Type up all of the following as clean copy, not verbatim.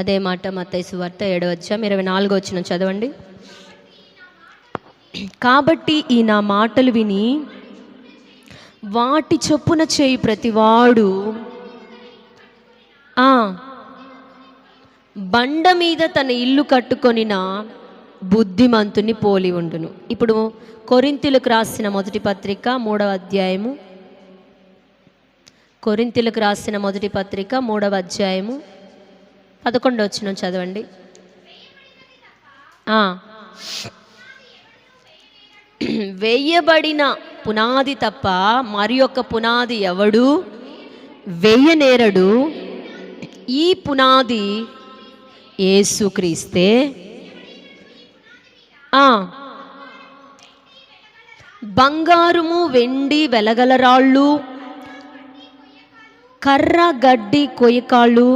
అదే మాట మత్తయి సువార్త 7:24 చదవండి. కాబట్టి ఈ నా మాటలు విని వాటి చొప్పున చేయి ప్రతివాడు బండ మీద తన ఇల్లు కట్టుకొనిన బుద్ధిమంతుని పోలి ఉండును. ఇప్పుడు కొరింథీయులకు రాసిన మొదటి పత్రిక 3వ అధ్యాయము, కొరింథీయులకు రాసిన మొదటి పత్రిక 3వ అధ్యాయము 11 చదవండి. వేయబడిన పునాది తప్ప మరి యొక్క పునాది ఎవడు వేయనేరడు. ఈ పునాది యేసుక్రీస్తే. బంగారము వెండి వెలగల రాళ్ళు, కర్ర గడ్డి కొయ్యకాళ్ళు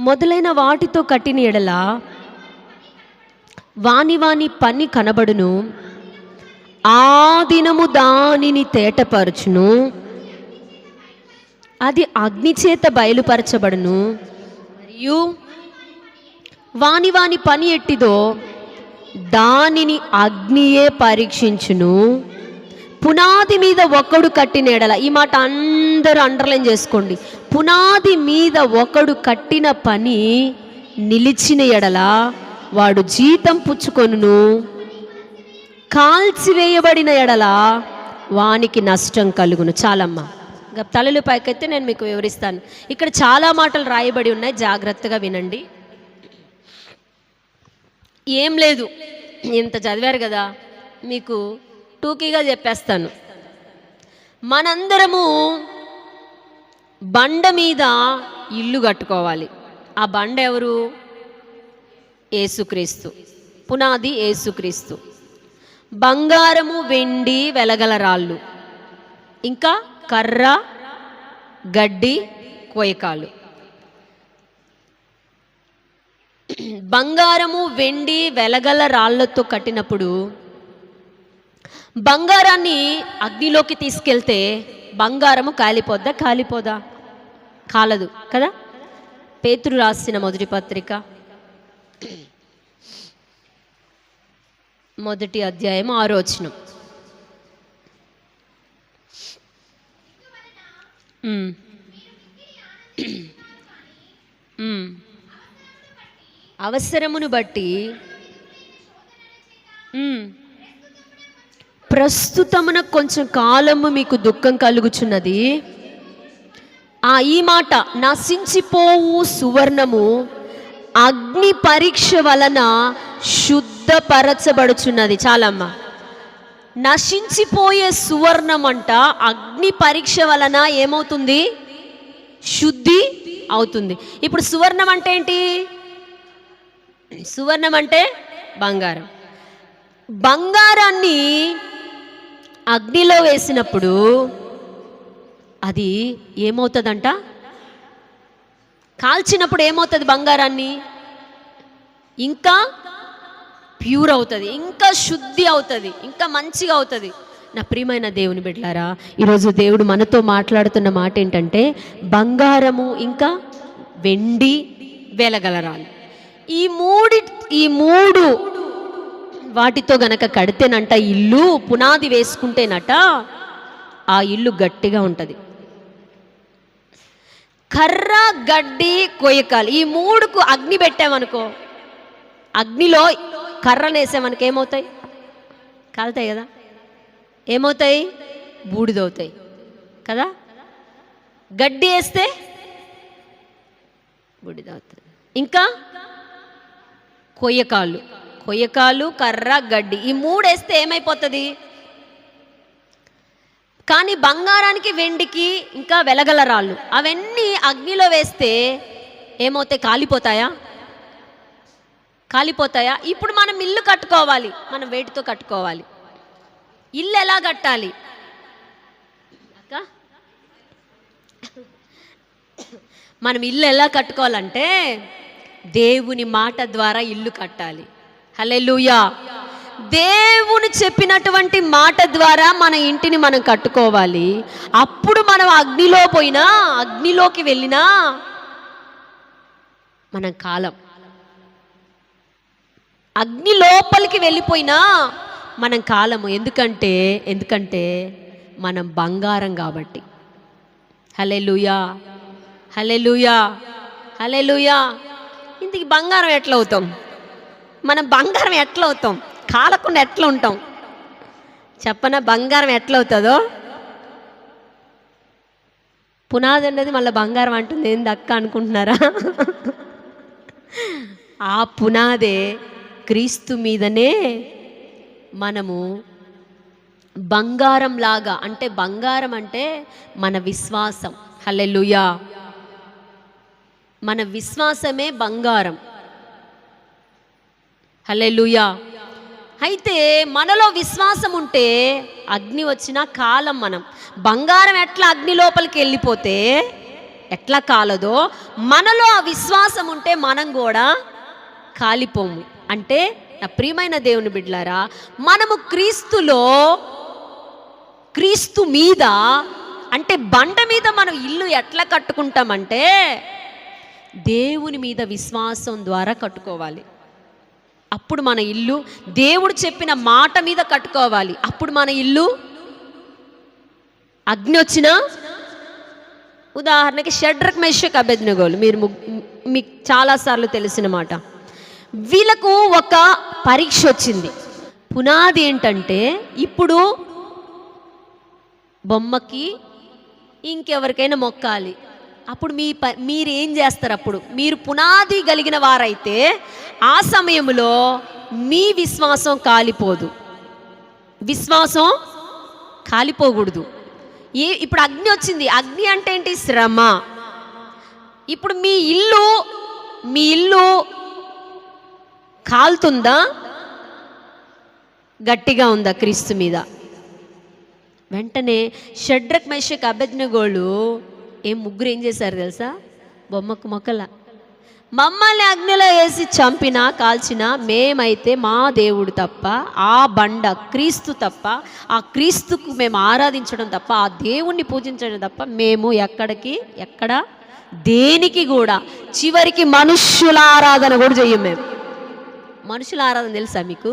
మొదలైన వాటితో కట్టిన ఎడల వాని పని కనబడును, ఆ దినము దానిని తేటపరచును, అది అగ్ని చేత బయలుపరచబడును, మరియు వాని పని ఎట్టిదో దానిని అగ్నియే పరీక్షించును. పునాది మీద ఒకడు కట్టిన ఎడల, ఈ మాట అందరూ అండర్లైన్ చేసుకోండి, పునాది మీద ఒకడు కట్టిన పని నిలిచిన ఎడల వాడు జీతం పుచ్చుకొనును, కాల్చివేయబడిన ఎడల వానికి నష్టం కలుగును. చాలమ్మా, ఇంకా తలలు పైకైతే నేను మీకు వివరిస్తాను. ఇక్కడ చాలా మాటలు రాయబడి ఉన్నాయి, జాగ్రత్తగా వినండి. ఏం లేదు, ఇంత చదివారు కదా, మీకు టూకీగా చెప్పేస్తాను. మనందరము బండ మీద ఇల్లు కట్టుకోవాలి. ఆ బండ ఎవరు? యేసుక్రీస్తు. పునాది యేసుక్రీస్తు. బంగారము వెండి వెలగల రాళ్ళు, ఇంకా కర్ర గడ్డి కోయకాలు. బంగారము వెండి వెలగల రాళ్లతో కట్టినప్పుడు బంగారాన్ని అగ్నిలోకి తీసుకెళ్తే బంగారము కాలిపోద్దా? కాలిపోదా? కాలదు కదా. పేతురు రాసిన మొదటి పత్రిక 1వ అధ్యాయం 6వ వచనం. అవసరమును బట్టి ప్రస్తుతమున కొంచెం కాలము మీకు దుఃఖం కలుగుచున్నది. ఈ మాట, నశించిపోవు సువర్ణము అగ్ని పరీక్ష వలన శుద్ధపరచబడుచున్నది. చాలమ్మా, నశించిపోయే సువర్ణం అంట అగ్ని పరీక్ష వలన ఏమవుతుంది? శుద్ధి అవుతుంది. ఇప్పుడు సువర్ణం అంటే ఏంటి? సువర్ణం అంటే బంగారం. బంగారాన్ని అగ్నిలో వేసినప్పుడు అది ఏమవుతుందంట? కాల్చినప్పుడు ఏమవుతుంది? బంగారాన్ని ఇంకా ప్యూర్ అవుతుంది, ఇంకా శుద్ధి అవుతుంది, ఇంకా మంచిగా అవుతుంది. నా ప్రియమైన దేవుని బిడ్డలారా, ఈరోజు దేవుడు మనతో మాట్లాడుతున్న మాట ఏంటంటే, బంగారము ఇంకా వెండి వెలగలరాలు, ఈ మూడు వాటితో గనక కడితేనంట, ఇల్లు పునాది వేసుకుంటేనట ఆ ఇల్లు గట్టిగా ఉంటుంది. కర్ర గడ్డి కొయ్యకాలు, ఈ మూడుకు అగ్ని పెట్టామనుకో, అగ్నిలో కర్రలు వేసామనుకో ఏమవుతాయి? కాలుతాయి కదా. ఏమవుతాయి? బూడిదవుతాయి కదా. గడ్డి వేస్తే బూడిదవుతుంది. ఇంకా కొయ్యకాలు కర్ర గడ్డి, ఈ మూడు వేస్తే ఏమైపోతుంది? కానీ బంగారానికి వెండికి ఇంకా వెలగల రాళ్ళు అవన్నీ అగ్నిలో వేస్తే ఏమవుతాయి? కాలిపోతాయా? ఇప్పుడు మనం ఇల్లు కట్టుకోవాలి, మనం వేటితో కట్టుకోవాలి? ఇల్లు ఎలా కట్టాలి అక్క? మనం ఇల్లు ఎలా కట్టుకోవాలంటే దేవుని మాట ద్వారా ఇల్లు కట్టాలి. హల్లెలూయా. దేవుని చెప్పినటువంటి మాట ద్వారా మన ఇంటిని మనం కట్టుకోవాలి. అప్పుడు మనం అగ్నిలో పోయినా, అగ్నిలోకి వెళ్ళినా మనం కాలం. అగ్ని లోపలికి వెళ్ళిపోయినా మనం కాలము. ఎందుకంటే మనం బంగారం కాబట్టి. హల్లెలూయా, హల్లెలూయా, హల్లెలూయా. ఇంతకి బంగారం ఎట్లా అవుతాం? మనం బంగారం ఎట్లా అవుతాం? కాలకుండా ఎట్లా ఉంటాం చెప్పనా? బంగారం ఎట్లా అవుతుందో. పునాది అన్నది మళ్ళీ బంగారం అంటుంది ఏంది అక్క అనుకుంటున్నారా? ఆ పునాదే క్రీస్తు మీదనే మనము బంగారం లాగా, అంటే బంగారం అంటే మన విశ్వాసం. హల్లెలూయా. మన విశ్వాసమే బంగారం. హల్లెలూయా. అయితే మనలో విశ్వాసం ఉంటే అగ్ని వచ్చినా కాలం. మనం బంగారం ఎట్లా అగ్ని లోపలికి వెళ్ళిపోతే ఎట్లా కాలదో, మనలో ఆ విశ్వాసం ఉంటే మనం కూడా కాలిపోము. అంటే నా ప్రియమైన దేవుని బిడ్డలారా, మనము క్రీస్తు మీద, అంటే బండ మీద మనం ఇల్లు ఎట్లా కట్టుకుంటామంటే దేవుని మీద విశ్వాసం ద్వారా కట్టుకోవాలి. అప్పుడు మన ఇల్లు దేవుడు చెప్పిన మాట మీద కట్టుకోవాలి. అప్పుడు మన ఇల్లు అగ్ని వచ్చినా, ఉదాహరణకి షడ్రక్ మెషక్ అబేద్నెగోలు మీకు చాలాసార్లు తెలిసిన మాట. వీళ్ళకు ఒక పరీక్ష వచ్చింది. పునాది ఏంటంటే ఇప్పుడు బొమ్మకి ఇంకెవరికైనా మొక్కాలి. అప్పుడు మీరు ఏం చేస్తారు? అప్పుడు మీరు పునాది కలిగిన వారైతే ఆ సమయంలో మీ విశ్వాసం కాలిపోదు. విశ్వాసం కాలిపోకూడదు. ఇప్పుడు అగ్ని వచ్చింది. అగ్ని అంటే ఏంటి? శ్రమ. ఇప్పుడు మీ ఇల్లు కాలుతుందా? గట్టిగా ఉందా క్రీస్తు మీద? వెంటనే షడ్రక్ మెషక్ అబేద్నెగోలు ముగ్గురు ఏం చేశారు తెలుసా? బొమ్మకు మొక్కల మమ్మల్ని అగ్నిలో వేసి చంపినా కాల్చినా మేమైతే మా దేవుడు తప్ప, ఆ బండ క్రీస్తు తప్ప, ఆ క్రీస్తుకు మేము ఆరాధించడం తప్ప, ఆ దేవుణ్ణి పూజించడం తప్ప మేము ఎక్కడ దేనికి కూడా చివరికి మనుష్యుల ఆరాధన కూడా చెయ్యం. మేము మనుషుల ఆరాధన తెలుసా మీకు?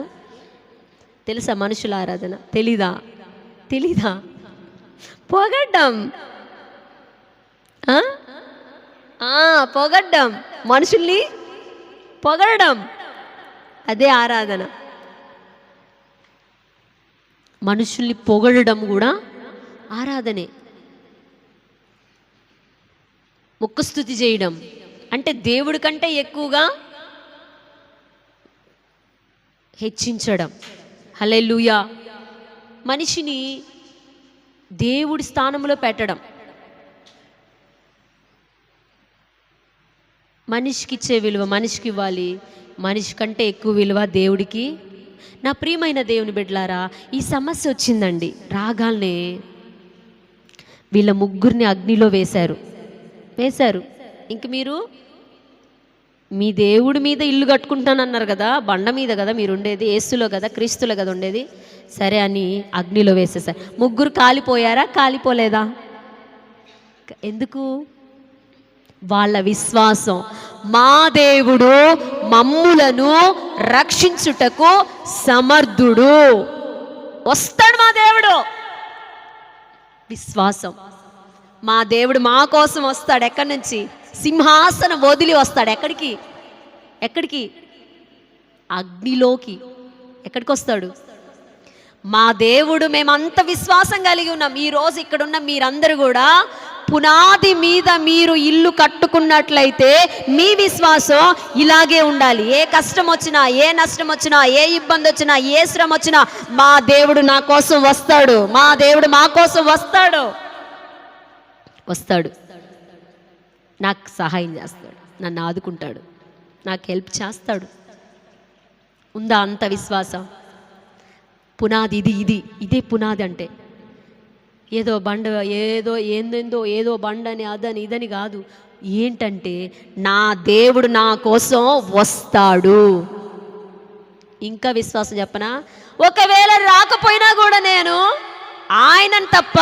తెలుసా మనుషుల ఆరాధన? తెలీదా? పొగడ్డం, పొగడ్డం, మనుషుల్ని పొగడడం, అదే ఆరాధన. మనుషుల్ని పొగడడం కూడా ఆరాధనే. ముఖస్తుతి చేయడం అంటే దేవుడి కంటే ఎక్కువగా హెచ్చించడం. హల్లెలూయా. మనిషిని దేవుడి స్థానంలో పెట్టడం. మనిషికి ఇచ్చే విలువ మనిషికి ఇవ్వాలి. మనిషి కంటే ఎక్కువ విలువ దేవుడికి. నా ప్రియమైన దేవుని బిడ్డలారా, ఈ సమస్య వచ్చిందండి. రాగాల్నే వీళ్ళ ముగ్గురిని అగ్నిలో వేశారు. ఇంక మీరు మీ దేవుడి మీద ఇల్లు కట్టుకుంటానన్నారు కదా, బండ మీద కదా మీరు ఉండేది, యేసులో కదా, క్రీస్తులో కదా ఉండేది, సరే అని అగ్నిలో వేసేసారు. ముగ్గురు కాలిపోయారా? కాలిపోలేదా? ఎందుకు? వాళ్ళ విశ్వాసం. మా దేవుడు మమ్ములను రక్షించుటకు సమర్థుడు, వస్తాడు మా దేవుడు. విశ్వాసం. మా దేవుడు మా కోసం వస్తాడు. ఎక్కడి నుంచి? సింహాసనం వదిలి వస్తాడు. ఎక్కడికి? అగ్నిలోకి. ఎక్కడికి వస్తాడు? మా దేవుడు. మేమంత విశ్వాసం కలిగి ఉన్నాం. ఈరోజు ఇక్కడున్న మీరందరూ కూడా పునాది మీద మీరు ఇల్లు కట్టుకున్నట్లయితే మీ విశ్వాసం ఇలాగే ఉండాలి. ఏ కష్టం వచ్చినా, ఏ నష్టం వచ్చినా, ఏ ఇబ్బంది వచ్చినా, ఏ శ్రమ వచ్చినా, మా దేవుడు నా కోసం వస్తాడు, మా దేవుడు మా కోసం వస్తాడు, నాకు సహాయం చేస్తాడు, నన్ను ఆదుకుంటాడు, నాకు హెల్ప్ చేస్తాడు. ఉందా అంత విశ్వాసం? పునాది ఇదే పునాది. అంటే ఏదో బండ, ఏదో బండని అదని ఇదని కాదు. ఏంటంటే నా దేవుడు నా కోసం వస్తాడు. ఇంకా విశ్వాసం చెప్పనా? ఒకవేళ రాకపోయినా కూడా నేను ఆయనను తప్ప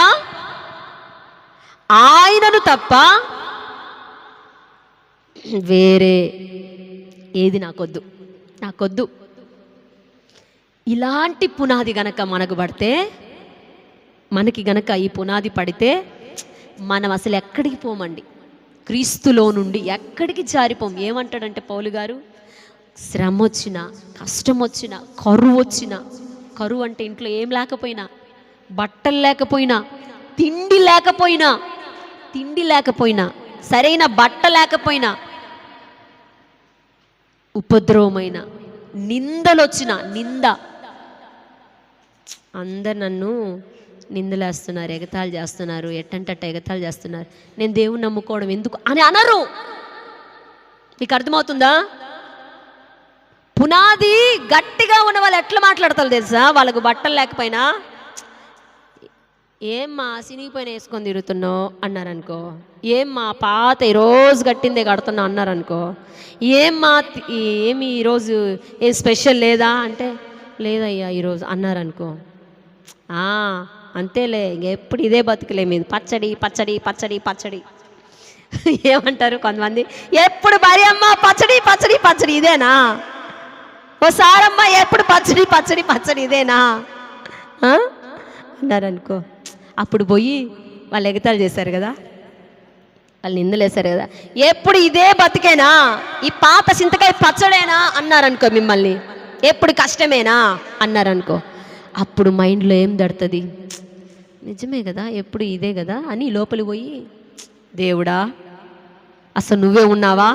వేరే ఏది నాకొద్దు. ఇలాంటి పునాది గనక మనకు పడితే, మనకి గనక ఈ పునాది పడితే మనం అసలు ఎక్కడికి పోమండి. క్రీస్తులో నుండి ఎక్కడికి జారిపోం. ఏమంటాడంటే పౌలు గారు, శ్రమ వచ్చినా, కష్టం వచ్చినా, కరువు వచ్చినా, కరువు అంటే ఇంట్లో ఏం లేకపోయినా, బట్టలు లేకపోయినా, తిండి లేకపోయినా, సరైన బట్ట లేకపోయినా, ఉపద్రవమైన, నిందలు వచ్చిన, అందరు నన్ను నిందలేస్తున్నారు, ఎగతాళి చేస్తున్నారు, ఎట్టంటట్ట ఎగతాళి చేస్తున్నారు, నేను దేవుని నమ్ముకోవడం ఎందుకు అని అనరు. మీకు అర్థమవుతుందా? పునాది గట్టిగా ఉన్న వాళ్ళు ఎట్లా మాట్లాడతారు తెలుసా? వాళ్ళకు బట్టలు లేకపోయినా, ఏమ్మా సినిగిపోయిన వేసుకొని తిరుగుతున్నావు అన్నారనుకో, ఏమ్మా పాత ఈరోజు కట్టిందే కడుతున్నావు అన్నారనుకో, ఏమి ఈరోజు ఏం స్పెషల్ లేదా అంటే, లేదయ్యా ఈరోజు అన్నారనుకో, అంతేలే ఎప్పుడు ఇదే బతుకులే మీద పచ్చడి పచ్చడి పచ్చడి పచ్చడి. ఏమంటారు కొంతమంది, ఎప్పుడు భార్య అమ్మ పచ్చడి పచ్చడి పచ్చడి ఇదేనా, ఓసారమ్మ ఎప్పుడు పచ్చడి పచ్చడి పచ్చడి ఇదేనా అన్నారనుకో, అప్పుడు పోయి వాళ్ళు ఎగతాళి చేశారు కదా, వాళ్ళు నిందలేశారు కదా, ఎప్పుడు ఇదే బతికేనా, ఈ పాత చింతకాయ పచ్చడేనా అన్నారనుకో, మిమ్మల్ని ఎప్పుడు కష్టమేనా అన్నారనుకో, అప్పుడు మైండ్లో ఏం దడుతుంది, నిజమే కదా ఎప్పుడు ఇదే కదా అని లోపలి పోయి, దేవుడా అసలు నువ్వే ఉన్నావా,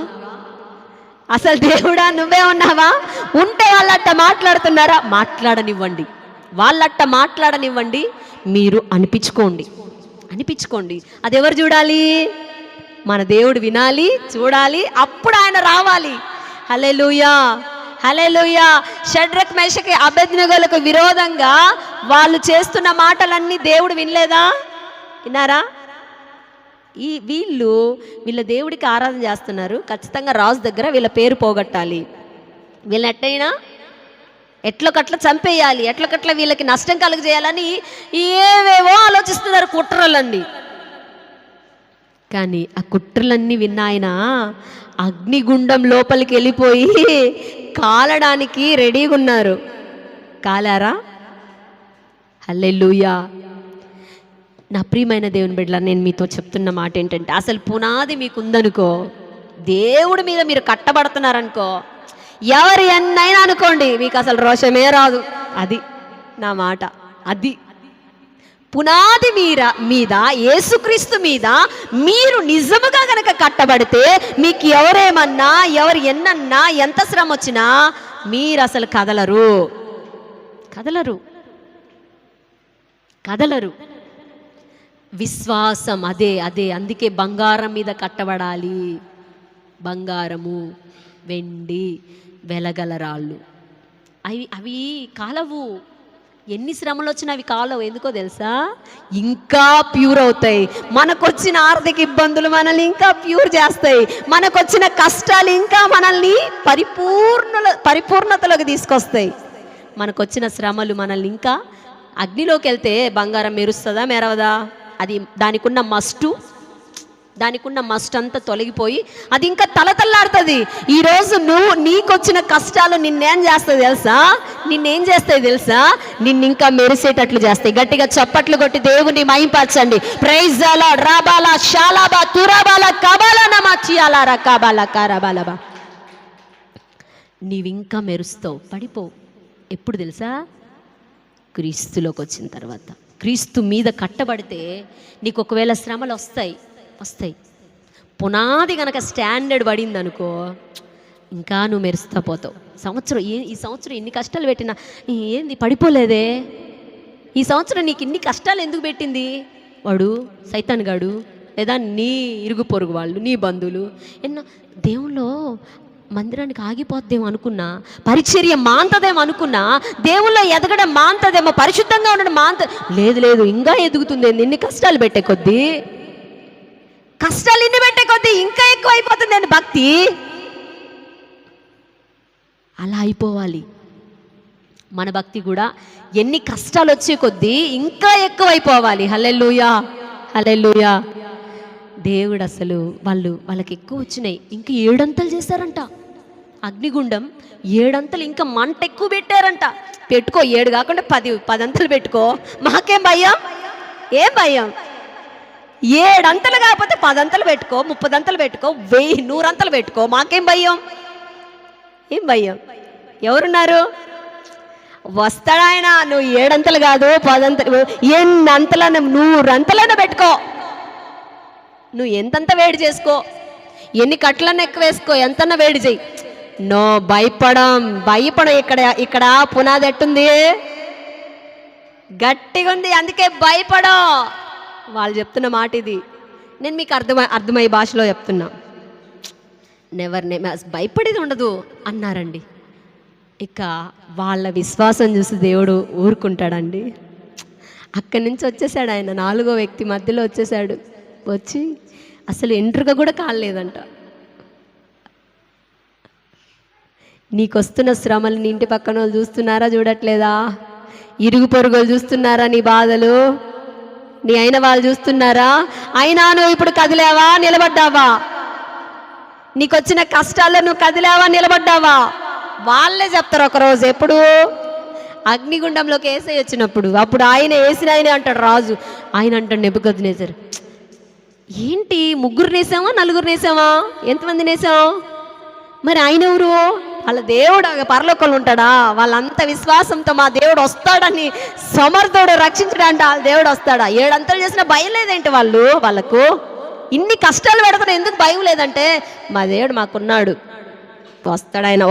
అసలు దేవుడా నువ్వే ఉన్నావా, ఉంటే వాళ్ళట్ట మాట్లాడుతున్నారా, మాట్లాడనివ్వండి, వాళ్ళట్ట మాట్లాడనివ్వండి, మీరు అనిపించుకోండి. అది ఎవరు చూడాలి? మన దేవుడు వినాలి, చూడాలి, అప్పుడు ఆయన రావాలి. హల్లెలూయా, హల్లెలూయా. షడ్రక్ మేషకి అబేద్నెగోలకు విరోధంగా వాళ్ళు చేస్తున్న మాటలన్నీ దేవుడు వినలేదా? విన్నారా? వీళ్ళ దేవుడికి ఆరాధన చేస్తున్నారు, ఖచ్చితంగా రాజు దగ్గర వీళ్ళ పేరు పోగొట్టాలి, వీళ్ళని ఎట్లకట్ల చంపేయాలి, ఎట్లకట్ల వీళ్ళకి నష్టం కలుగజేయాలని ఏవేవో ఆలోచిస్తున్నారు కుట్రలన్నీ. కానీ ఆ కుట్రలన్నీ విన్న ఆయన అగ్నిగుండం లోపలికి వెళ్ళిపోయి కాలడానికి రెడీగా ఉన్నారు. కాలారా? హల్లెలూయా. నా ప్రియమైన దేవుని బిడ్డలారా, నేను మీతో చెప్తున్న మాట ఏంటంటే, అసలు పునాది మీకుందనుకో, దేవుడి మీద మీరు కట్టబడుతున్నారనుకో, ఎవరు ఎన్నైనా అనుకోండి, మీకు అసలు రోషమే రాదు. అది నా మాట. అది పునాది మీద యేసుక్రీస్తు మీద మీరు నిజముగా గనక కట్టబడితే, మీకు ఎవరేమన్నా, ఎవరు ఎన్నన్నా, ఎంత శ్రమ వచ్చినా మీరు అసలు కదలరు. విశ్వాసం అదే. అందుకే బంగారం మీద కట్టబడాలి. బంగారము, వెండి, వెలగల రాళ్ళు అవి కాలవు. ఎన్ని శ్రమలు వచ్చినా అవి కాలవు. ఎందుకో తెలుసా? ఇంకా ప్యూర్ అవుతాయి. మనకొచ్చిన ఆర్థిక ఇబ్బందులు మనల్ని ఇంకా ప్యూర్ చేస్తాయి. మనకొచ్చిన కష్టాలు ఇంకా మనల్ని పరిపూర్ణతలోకి తీసుకొస్తాయి. మనకొచ్చిన శ్రమలు మనల్ని ఇంకా, అగ్నిలోకి వెళ్తే బంగారం మెరుస్తుందా మెరవదా? అది దానికున్న మస్ట్ అంతా తొలగిపోయి అది ఇంకా తలతల్లాడుతుంది. ఈరోజు నీకొచ్చిన కష్టాలు నిన్నేం చేస్తాయి తెలుసా? నిన్ను ఇంకా మెరిసేటట్లు చేస్తాయి. గట్టిగా చప్పట్లు కొట్టి దేవుని మహింపరచండి. Praise the lord. రాబాలా షాలాబా తురాబాలా కబాలా నమాచియాలా రకాబాలా కారాబాలబా. నీవింకా మెరుస్తావు, పడిపోవు. ఎప్పుడు తెలుసా? క్రీస్తులోకి వచ్చిన తర్వాత. క్రీస్తు మీద కట్టబడితే నీకు ఒకవేళ శ్రమలు వస్తాయి. పునాది గనక స్టాండర్డ్ పడింది అనుకో, ఇంకా నువ్వు మెరుస్తా పోతావు. ఈ సంవత్సరం ఇన్ని కష్టాలు పెట్టినా ఏంది పడిపోలేదే? ఈ సంవత్సరం నీకు ఇన్ని కష్టాలు ఎందుకు పెట్టింది? వాడు సైతాన్ గాడు, లేదా నీ ఇరుగు పొరుగు వాళ్ళు, నీ బంధువులు. దేవుల్లో మందిరానికి ఆగిపోద్దేమో అనుకున్నా, పరిచర్య మాంతదేమో అనుకున్నా, దేవుల్లో ఎదగడం మాంతదేమో, పరిశుద్ధంగా ఉండడం లేదు, ఇంకా ఎదుగుతుంది. ఇన్ని కష్టాలు పెట్టే కొద్దీ ఇంకా ఎక్కువ అయిపోతుంది అండి భక్తి. అలా అయిపోవాలి మన భక్తి కూడా. ఎన్ని కష్టాలు వచ్చే కొద్దీ ఇంకా ఎక్కువ అయిపోవాలి. హల్లెలూయా, హల్లెలూయా. దేవుడు అసలు వాళ్ళకి ఎక్కువ వచ్చినాయి, ఇంకా 7 అంతలు చేశారంట. అగ్నిగుండం 7 అంతలు, ఇంకా మంట ఎక్కువ పెట్టారంట. పెట్టుకో, 7 కాకుండా 10 అంతలు పెట్టుకో, మాకేం భయం, ఏం భయం. 7 అంతలు కాకపోతే 10 అంతలు పెట్టుకో, 30 అంతలు పెట్టుకో, 1000 100 అంతలు పెట్టుకో, మాకేం భయం, ఏం భయం. ఎవరున్నారు? వస్తాడు ఆయన. నువ్వు 7 అంతలు కాదు, 10 అంతలు, ఎన్ని అంతలైనా 100 అంతలైనా పెట్టుకో, నువ్వు ఎంతంత వేడి చేసుకో, ఎన్ని కట్లన్నా ఎక్కువ వేసుకో, ఎంతన్నా వేడి చెయ్యి. నో, భయపడం. ఇక్కడ పునాది ఎట్టుంది, గట్టిగా ఉంది, అందుకే భయపడం. వాళ్ళు చెప్తున్న మాట ఇది, నేను మీకు అర్థమయ్యే భాషలో చెప్తున్నా. భయపడేది ఉండదు అన్నారండి. ఇక వాళ్ళ విశ్వాసం చూసి దేవుడు ఊరుకుంటాడండి. అక్కడి నుంచి వచ్చేసాడు ఆయన, 4వ వ్యక్తి మధ్యలో వచ్చేసాడు. వచ్చి అసలు ఎంట్రుక కూడా కాలేదంట. నీకు వస్తున్న శ్రమలు నీ ఇంటి పక్కన వాళ్ళు చూస్తున్నారా, చూడట్లేదా? ఇరుగు పొరుగులు చూస్తున్నారా నీ బాధలు? నీ అయిన వాళ్ళు చూస్తున్నారా? అయినా నువ్వు ఇప్పుడు కదిలేవా, నిలబడ్డావా? నీకు వచ్చిన కష్టాల్లో నువ్వు కదిలేవా, నిలబడ్డావా? వాళ్ళే చెప్తారు ఒకరోజు. ఎప్పుడు? అగ్నిగుండంలోకి యేసయ్య వచ్చినప్పుడు. అప్పుడు ఆయన వేసిన ఆయనే అంటాడు రాజు. ఆయన అంటాడు నెబుకద్నెజరు, ఏంటి 3 నేసామా 4 నేసామా, ఎంతమంది నేసాం? మరి ఆయన ఎవరు? వాళ్ళ దేవుడు పరలోకంలో ఉంటాడా? వాళ్ళంత విశ్వాసంతో మా దేవుడు వస్తాడని, సమర్థుడు రక్షించడానికి వాళ్ళ దేవుడు వస్తాడా? 7 అంతలు చేసినా భయం లేదేంటి వాళ్ళకు? ఇన్ని కష్టాలు పెడతాడు, ఎందుకు భయం లేదంటే మా దేవుడు మాకున్నాడు, వస్తాడు ఆయన,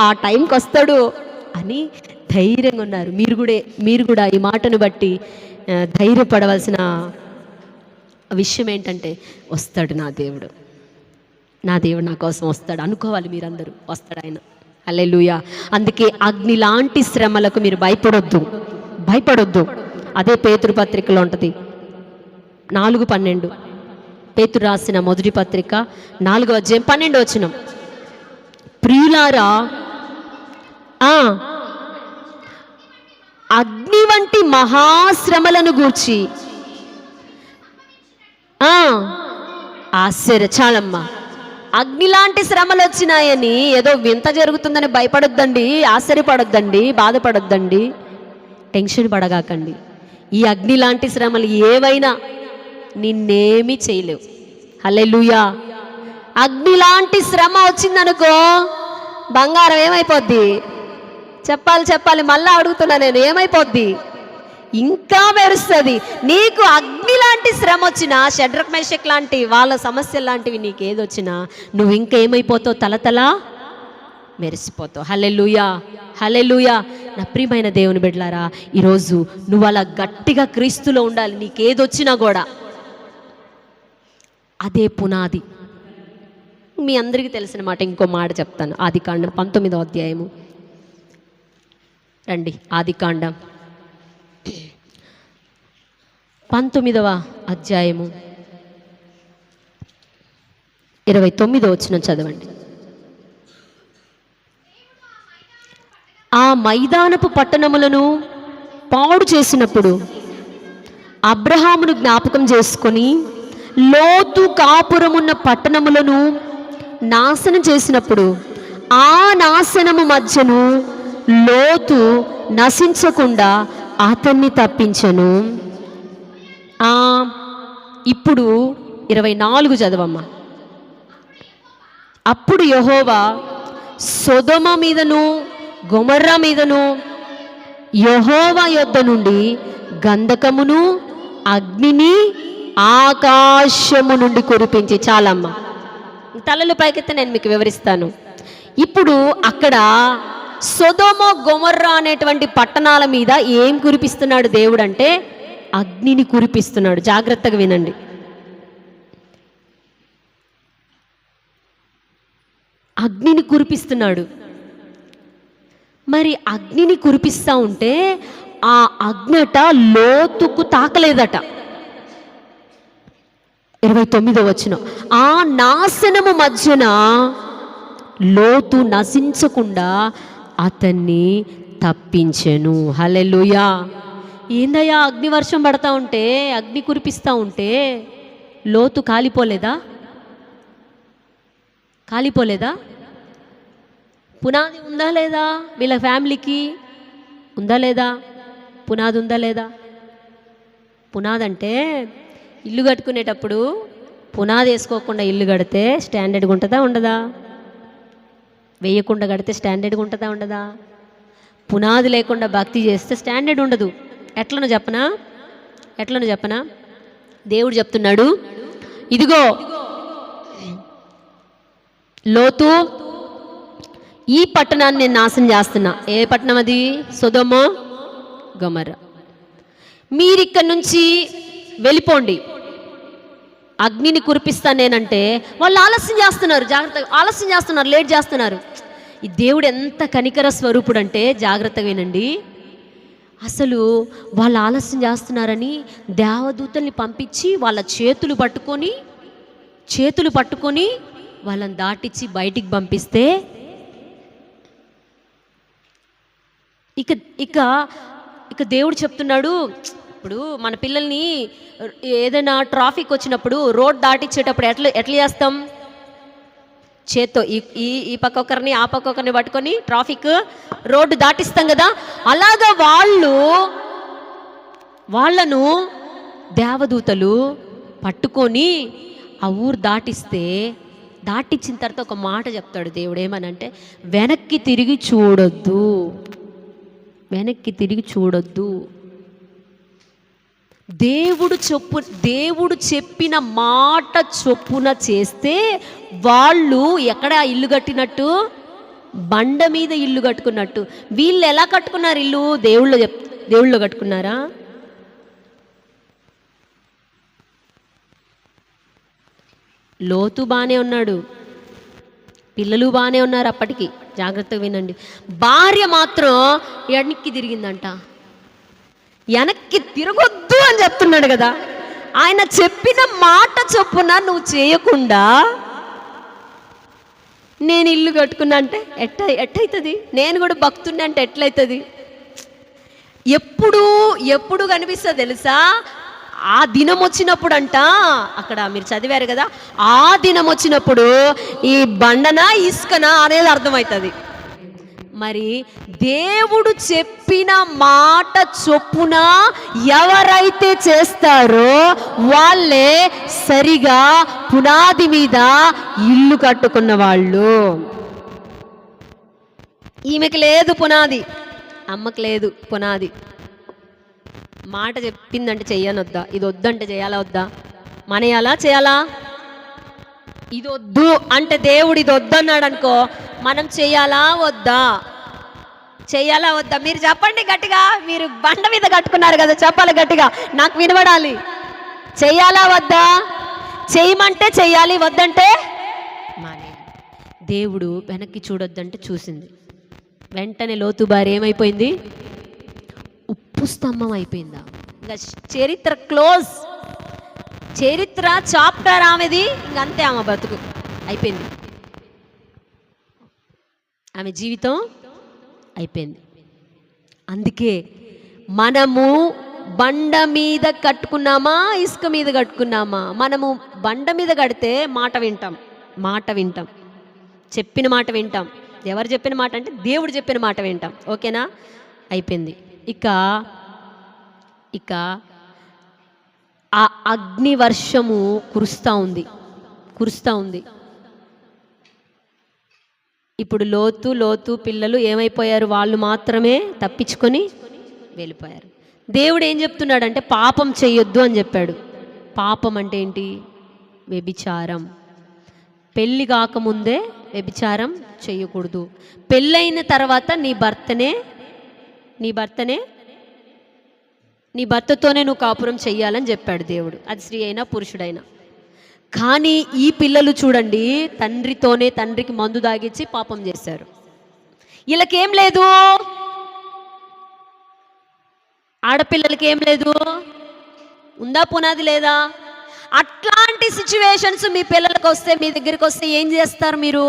ఆ టైంకి వస్తాడు అని ధైర్యంగా ఉన్నారు. మీరు కూడా ఈ మాటను బట్టి ధైర్యపడవలసిన విషయం ఏంటంటే, వస్తాడు నా దేవుడు నా కోసం వస్తాడు అనుకోవాలి. మీరందరూ వస్తాడు ఆయన. హల్లెలూయా. అందుకే అగ్ని లాంటి శ్రమలకు మీరు భయపడొద్దు. అదే పేతురు పత్రికలో ఉంటుంది, 4:12. పేతురు రాసిన మొదటి పత్రిక 4వ అధ్యాయం 12వ వచనం. ప్రియులారా, అగ్ని వంటి మహాశ్రమలను గూర్చి చాలమ్మా, అగ్ని లాంటి శ్రమలు వచ్చినాయని ఏదో వింత జరుగుతుందని భయపడొద్దండి, ఆశ్చర్యపడొద్దండి, బాధపడొద్దండి, టెన్షన్ పడగాకండి. ఈ అగ్ని లాంటి శ్రమలు ఏవైనా నిన్నేమీ చేయలేవు. హల్లెలూయా. అగ్ని లాంటి శ్రమ వచ్చిందనుకో, బంగారం ఏమైపోద్ది? చెప్పాలి, మళ్ళా అడుగుతున్నా నేను, ఏమైపోద్ది? ఇంకా మెరుస్తుంది. నీకు అగ్ని లాంటి శ్రమ వచ్చినా, షడ్రక్ మేషక్ లాంటి వాళ్ళ సమస్యలు లాంటివి నీకు ఏదొచ్చినా, నువ్వు ఇంకా ఏమైపోతావు? తలతలా మెరిసిపోతావు. హల్లెలూయా. నా ప్రియమైన దేవుని బిడ్డలారా, ఈరోజు నువ్వు అలా గట్టిగా క్రీస్తులో ఉండాలి. నీకేదొచ్చినా కూడా అదే పునాది. మీ అందరికీ తెలిసిన మాట, ఇంకో మాట చెప్తాను. ఆదికాండం 19వ అధ్యాయము రండి. ఆదికాండం 19వ అధ్యాయము 29వ వచనం చదవండి. ఆ మైదానపు పట్టణములను పాడు చేసినప్పుడు అబ్రహామును జ్ఞాపకం చేసుకొని, లోతు కాపురమున్న పట్టణములను నాశనం చేసినప్పుడు ఆ నాశనము మధ్యను లోతు నశించకుండా అతన్ని తప్పించను. ఇప్పుడు 24 చదవమ్మా. అప్పుడు యెహోవా సొదొమ మీదను గొమొర్రా మీదను యెహోవా యొద్ద నుండి గంధకమును అగ్నిని ఆకాశము నుండి కురిపించి. చాలమ్మా, తలలు పైకెత్తి నేను మీకు వివరిస్తాను. ఇప్పుడు అక్కడ సొదొమ గొమొర్రా అనేటువంటి పట్టణాల మీద ఏం కురిపిస్తున్నాడు దేవుడు అంటే, అగ్నిని కురిపిస్తున్నాడు. జాగ్రత్తగా వినండి. అగ్నిని కురిపిస్తున్నాడు. మరి అగ్నిని కురిపిస్తూ ఉంటే ఆ అగ్నట లోతుకు తాకలేదట. 29వ వచనం. ఆ నాశనము మధ్యన లోతు నశించకుండా అతన్ని తప్పించెను. హల్లెలూయా. ఏందయ్యా, అగ్ని వర్షం పడతా ఉంటే, అగ్ని కురిపిస్తూ ఉంటే లోతు కాలిపోలేదా? పునాది ఉందా లేదా? వీళ్ళ ఫ్యామిలీకి ఉందా లేదా? పునాది ఉందా లేదా? పునాది అంటే ఇల్లు కట్టుకునేటప్పుడు పునాది వేసుకోకుండా ఇల్లు కడితే స్టాండర్డ్గా ఉంటుందా ఉండదా? వేయకుండా కడితే స్టాండర్డ్గా ఉంటుందా ఉండదా? పునాది లేకుండా భక్తి చేస్తే స్టాండర్డ్ ఉండదు. ఎట్లను చెప్పనా? దేవుడు చెప్తున్నాడు, ఇదిగో లోతు, ఈ పట్టణాన్ని నేను నాశనం చేస్తున్నా. ఏ పట్టణం అది? సొదొమ గొమొర్రా. మీరిక్కడి నుంచి వెళ్ళిపోండి, అగ్నిని కురిపిస్తాను నేనంటే వాళ్ళు ఆలస్యం చేస్తున్నారు. జాగ్రత్తగా ఆలస్యం చేస్తున్నారు, లేట్ చేస్తున్నారు. ఈ దేవుడు ఎంత కనికర స్వరూపుడు అంటే, జాగ్రత్తగా వినండి, అసలు వాళ్ళు ఆలస్యం చేస్తున్నారని దేవదూతల్ని పంపించి వాళ్ళ చేతులు పట్టుకొని వాళ్ళని దాటించి బయటికి పంపిస్తే ఇక ఇక ఇక దేవుడు చెప్తున్నాడు, ఇప్పుడు మన పిల్లల్ని ఏదైనా ట్రాఫిక్ వచ్చినప్పుడు రోడ్ దాటించేటప్పుడు ఎట్లా చేస్తాం? చేత్తో ఈ పక్క ఒకరిని ఆ పక్క ఒకరిని పట్టుకొని ట్రాఫిక్ రోడ్డు దాటిస్తాం కదా. అలాగా వాళ్ళను దేవదూతలు పట్టుకొని ఆ ఊరు దాటించిన తర్వాత ఒక మాట చెప్తాడు దేవుడు. ఏమనంటే, వెనక్కి తిరిగి చూడొద్దు. దేవుడు చెప్పిన మాట చొప్పున చేస్తే వాళ్ళు ఎక్కడ ఇల్లు కట్టినట్టు? బండ మీద ఇల్లు కట్టుకున్నట్టు. వీళ్ళు ఎలా కట్టుకున్నారు ఇల్లు? దేవుళ్ళో కట్టుకున్నారా? లోతు బాగానే ఉన్నాడు, పిల్లలు బాగానే ఉన్నారు అప్పటికి. జాగ్రత్తగా వినండి, భార్య మాత్రం వెనక్కి తిరిగిందంట. వెనక్కి తిరగొద్దు అని చెప్తున్నాడు కదా. ఆయన చెప్పిన మాట చొప్పున నువ్వు చేయకుండా నేను ఇల్లు కట్టుకున్నా అంటే ఎట్టయితుంది? నేను కూడా భక్తుడిని అంటే ఎట్లయితుంది? ఎప్పుడు కనిపిస్తుంది తెలుసా? ఆ దినం వచ్చినప్పుడు అంట, అక్కడ మీరు చదివారు కదా, ఆ దినం వచ్చినప్పుడు ఈ బండనా ఇసుకనా అనేది అర్థమవుతుంది. మరి దేవుడు చెప్పిన మాట చొప్పున ఎవరైతే చేస్తారో వాళ్ళే సరిగా పునాది మీద ఇల్లు కట్టుకున్న వాళ్ళు. ఈమెకి లేదు పునాది, అమ్మకి లేదు పునాది. మాట చెప్పిందంటే చెయ్యనొద్దా? ఇది వద్దంటే చేయాలా వద్దా? మనయాలా చేయాలా? ఇది వద్దు అంటే దేవుడు ఇది వద్దన్నాడు అనుకో, మనం చెయ్యాలా వద్దా? మీరు చెప్పండి గట్టిగా. మీరు బండ మీద కట్టుకున్నారు కదా, చెప్పాలి గట్టిగా, నాకు వినబడాలి. చెయ్యాలా వద్దా? చెయ్యమంటే చెయ్యాలి, వద్దంటే మానే. దేవుడు వెనక్కి చూడొద్దంటే చూసింది. వెంటనే లోతు భార్య ఏమైపోయింది? ఉప్పు స్తంభం అయిపోయిందా? ఇంకా చరిత్ర క్లోజ్. చరిత్ర చాప్టర్ ఆమెది, ఇంకంతే. ఆమె బతుకు అయిపోయింది, ఆమె జీవితం అయిపోయింది. అందుకే మనము బండ మీద కట్టుకున్నామా, ఇసుక మీద కట్టుకున్నామా? మనము బండ మీద కడితే మాట వింటాం, చెప్పిన మాట వింటాం. ఎవరు చెప్పిన మాట అంటే దేవుడు చెప్పిన మాట వింటాం. ఓకేనా? అయిపోయింది. ఇక ఆ అగ్ని వర్షము కురుస్తూ ఉంది. ఇప్పుడు లోతు పిల్లలు ఏమైపోయారు? వాళ్ళు మాత్రమే తప్పించుకొని వెళ్ళిపోయారు. దేవుడు ఏం చెప్తున్నాడంటే పాపం చేయొద్దు అని చెప్పాడు. పాపం అంటే ఏంటి? వ్యభిచారం. పెళ్ళి కాకముందే వ్యభిచారం చేయకూడదు. పెళ్ళైన తర్వాత నీ భర్తతోనే నువ్వు కాపురం చెయ్యాలని చెప్పాడు దేవుడు, అది స్త్రీ అయినా పురుషుడైనా. కానీ ఈ పిల్లలు చూడండి, తండ్రికి మందు దాగిచ్చి పాపం చేశారు. వీళ్ళకేం లేదు, ఆడపిల్లలకి ఏం లేదు, ఉందా పునాది లేదా? అట్లాంటి సిచ్యువేషన్స్ మీ పిల్లలకు వస్తే, మీ దగ్గరికి వస్తే ఏం చేస్తారు మీరు?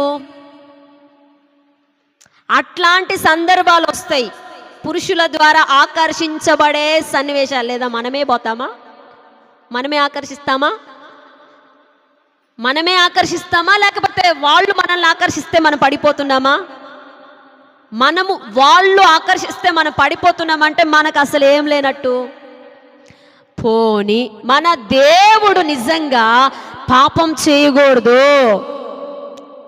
అట్లాంటి సందర్భాలు వస్తాయి. పురుషుల ద్వారా ఆకర్షించబడే సన్నివేశాలు. లేదా మనమే పోతామా? మనమే ఆకర్షిస్తామా? లేకపోతే వాళ్ళు మనల్ని ఆకర్షిస్తే మనం పడిపోతున్నామా? మనము వాళ్ళు ఆకర్షిస్తే మనం పడిపోతున్నామంటే మనకు అసలు ఏం లేనట్టు. పోని మన దేవుడు నిజంగా పాపం చేయకూడదు,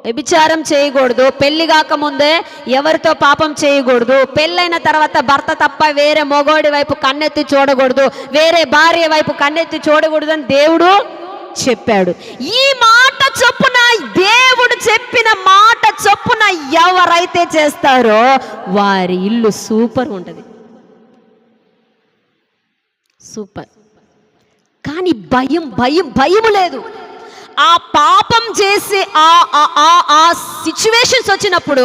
వ్యభిచారం చేయకూడదు, పెళ్లి కాకముందే ఎవరితో పాపం చేయకూడదు, పెళ్ళైన తర్వాత భర్త తప్ప వేరే మొగోడి వైపు కన్నెత్తి చూడకూడదు, వేరే భార్య వైపు కన్నెత్తి చూడకూడదు అని దేవుడు చెప్పాడు. ఈ మాట చొప్పున, దేవుడు చెప్పిన మాట చొప్పున ఎవరైతే చేస్తారో వారి ఇల్లు సూపర్ ఉంటుంది, సూపర్. కానీ భయం లేదు. ఆ పాపం చేసి ఆ సిచ్యువేషన్స్ వచ్చినప్పుడు,